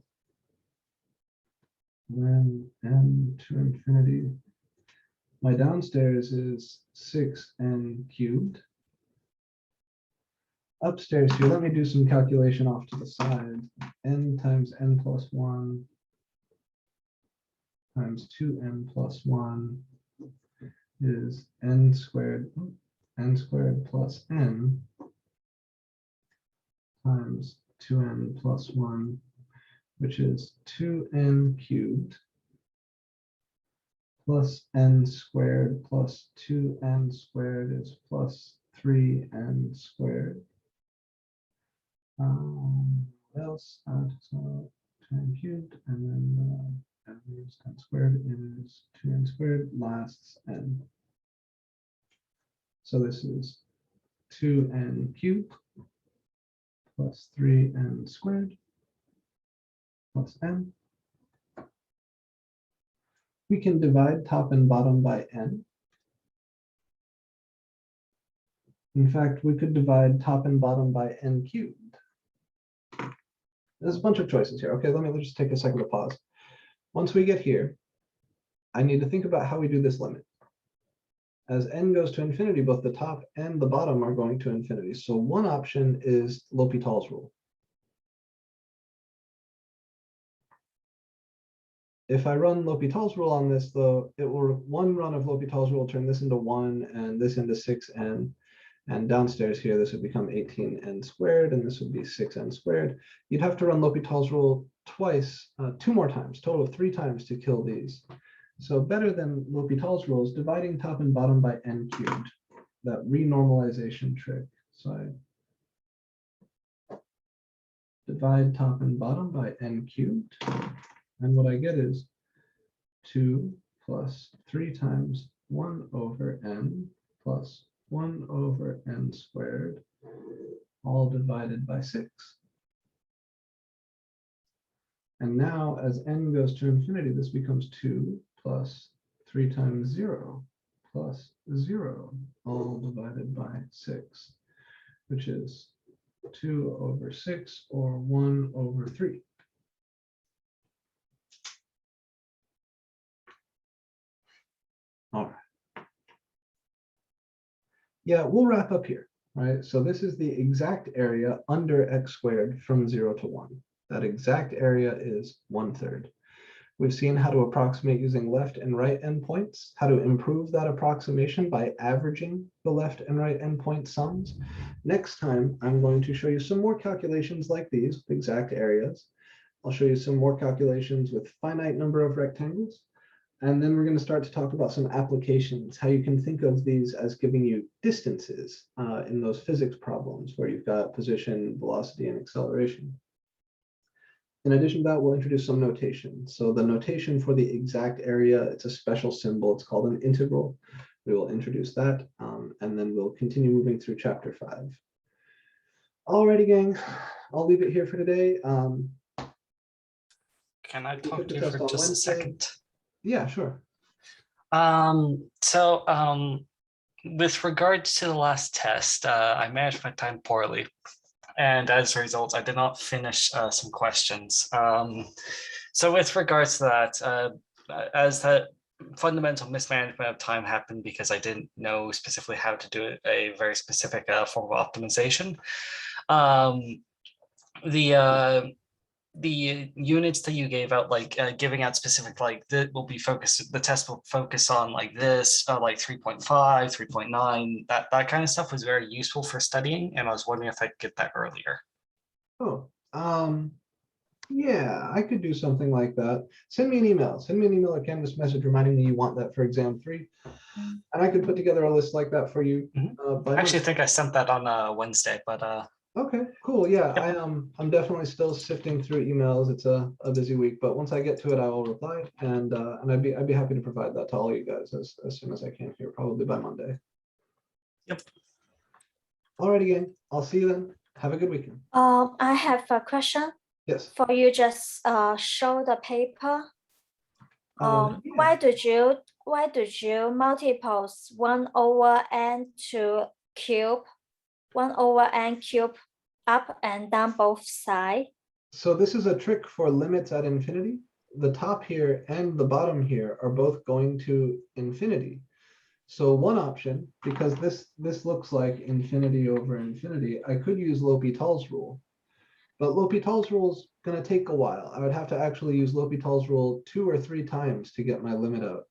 then n to infinity. My downstairs is 6n cubed. Upstairs here, let me do some calculation off to the side. N times n plus 1 times 2n plus 1 is n squared plus n times 2n plus 1, which is 2n cubed plus n squared plus 2n squared is plus 3n squared. What else? So 2n cubed, and then n is n squared is 2n squared lasts n. So this is 2n cubed plus 3n squared plus n. We can divide top and bottom by n. In fact, we could divide top and bottom by n cubed. There's a bunch of choices here. Okay, let me just take a second to pause. Once we get here, I need to think about how we do this limit. As n goes to infinity, both the top and the bottom are going to infinity. So one option is L'Hopital's rule. If I run L'Hopital's rule on this, though, it will one run of L'Hopital's rule turn this into 1 and this into 6n. And downstairs here, this would become 18n squared, and this would be 6n squared. You'd have to run L'Hopital's rule twice, 2 more times, total of 3 times to kill these. So better than L'Hopital's rule is dividing top and bottom by n cubed, that renormalization trick. So I divide top and bottom by n cubed. And what I get is 2 plus 3 times 1 over n plus 1 over n squared, all divided by 6. And now as n goes to infinity, this becomes 2 plus 3 times 0 plus 0, all divided by 6, which is 2 over 6 or 1 over 3. All right. Yeah, we'll wrap up here, right? So this is the exact area under x squared from 0 to 1. That exact area is 1/3. We've seen how to approximate using left and right endpoints, how to improve that approximation by averaging the left and right endpoint sums. Next time, I'm going to show you some more calculations like these with exact areas. I'll show you some more calculations with finite number of rectangles. And then we're going to start to talk about some applications, how you can think of these as giving you distances in those physics problems where you've got position, velocity, and acceleration. In addition to that, we'll introduce some notation. So the notation for the exact area, it's a special symbol. It's called an integral. We will introduce that, and then we'll continue moving through chapter 5. Alrighty, gang, I'll leave it here for today. Can I talk to you for just a second? Yeah, sure. With regards to the last test, I managed my time poorly. And as a result, I did not finish some questions. So with regards to that, as that fundamental mismanagement of time happened because I didn't know specifically how to do a very specific form of optimization, the units that you gave out, like giving out specific, like that will be focused, the test will focus on like this, like 3.5, 3.9, that kind of stuff was very useful for studying. And I was wondering if I could get that earlier. Oh, Yeah, I could do something like that. Send me an email. Send me an email or Canvas message reminding me you want that for exam 3. And I could put together a list like that for you. By I actually Monday. think I sent that on Wednesday, but Okay, cool. Yeah, Yep. I'm definitely still sifting through emails. It's a busy week, but once I get to it, I will reply, and I'd be happy to provide that to all you guys as soon as I can here, probably by Monday. Yep. Alrighty, gang. I'll see you then. Have a good weekend. I have a question Yes. for you. Just show the paper. Yeah. Why did you multiples 1/n to cube 1/n cube up and down both sides? So this is a trick for limits at infinity. The top here and the bottom here are both going to infinity. So one option, because this looks like infinity over infinity, I could use L'Hopital's rule. But L'Hopital's rule is going to take a while. I would have to actually use L'Hopital's rule 2 or 3 times to get my limit out.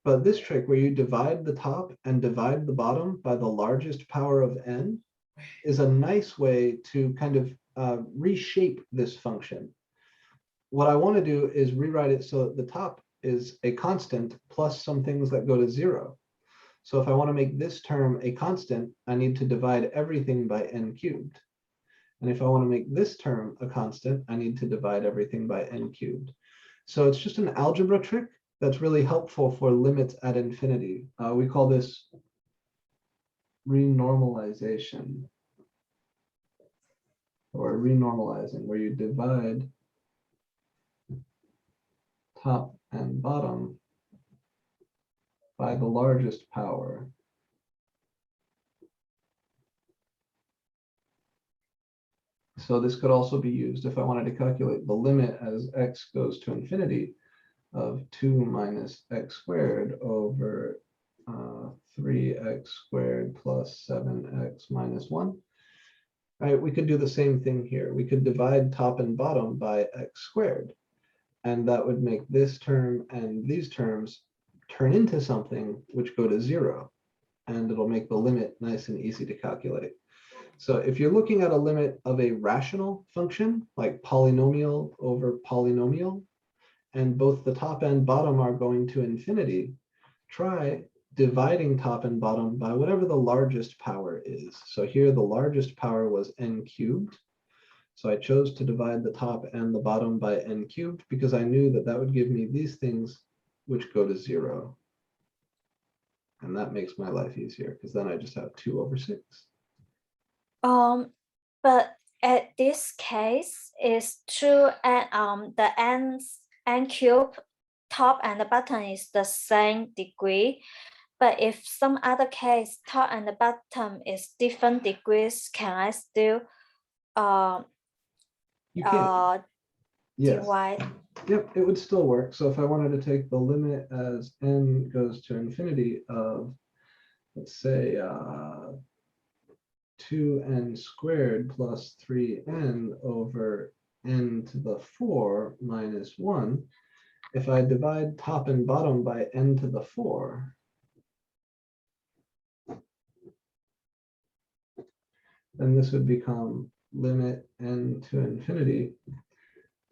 But this trick where you divide the top and divide the bottom by the largest power of n is a nice way to kind of reshape this function. What I want to do is rewrite it so that the top is a constant plus some things that go to 0. So if I want to make this term a constant, I need to divide everything by n cubed. And if I want to make this term a constant, I need to divide everything by n cubed. So it's just an algebra trick that's really helpful for limits at infinity. We call this renormalization or renormalizing, where you divide top and bottom by the largest power. So this could also be used if I wanted to calculate the limit as x goes to infinity of 2 minus x squared over 3x squared plus 7x minus 1. All right, we could do the same thing here. We could divide top and bottom by x squared, and that would make this term and these terms turn into something which go to 0, and it'll make the limit nice and easy to calculate. So if you're looking at a limit of a rational function, like polynomial over polynomial, and both the top and bottom are going to infinity, try dividing top and bottom by whatever the largest power is. So here the largest power was n cubed. So I chose to divide the top and the bottom by n cubed because I knew that that would give me these things which go to 0. And that makes my life easier because then I just have 2 over 6. But at this case is 2 and the n cube top and the bottom is the same degree. But if some other case top and the bottom is different degrees, can I still You can. Yes. divide? Yep, it would still work. So if I wanted to take the limit as n goes to infinity of, let's say, 2n squared plus 3n over n to the 4 minus 1, if I divide top and bottom by n to the 4, then this would become limit n to infinity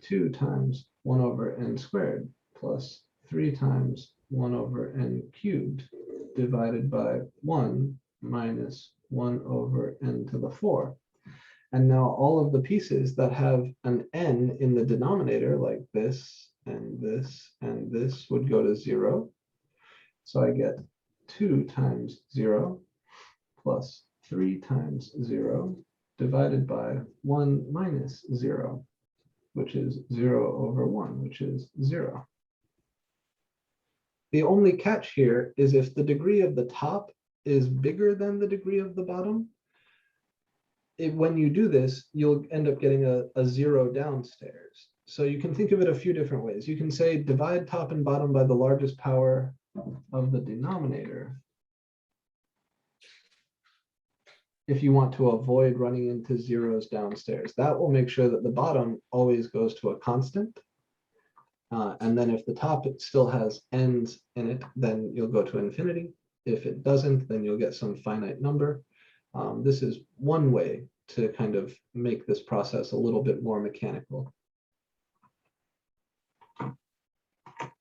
2 times 1 over n squared plus 3 times 1 over n cubed divided by 1 minus 1 over n to the 4. And now all of the pieces that have an n in the denominator, like this and this and this, would go to 0. So I get 2 times 0 plus 3 times 0 divided by 1 minus 0, which is 0 over 1, which is 0. The only catch here is if the degree of the top is bigger than the degree of the bottom, when you do this, you'll end up getting a 0 downstairs. So you can think of it a few different ways. You can say divide top and bottom by the largest power of the denominator if you want to avoid running into zeros downstairs. That will make sure that the bottom always goes to a constant. And then if the top still has n's in it, then you'll go to infinity. If it doesn't, then you'll get some finite number. This is one way to kind of make this process a little bit more mechanical.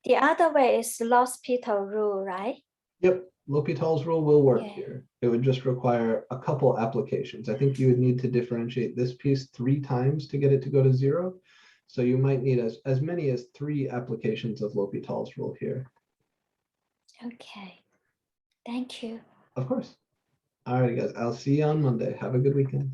The other way is L'Hospital rule, right? Yep, L'Hopital's rule will work Yeah. here. It would just require a couple applications. I think you would need to differentiate this piece 3 times to get it to go to 0. So you might need as many as 3 applications of L'Hopital's rule here. Okay. Thank you. Of course. All right, guys, I'll see you on Monday. Have a good weekend.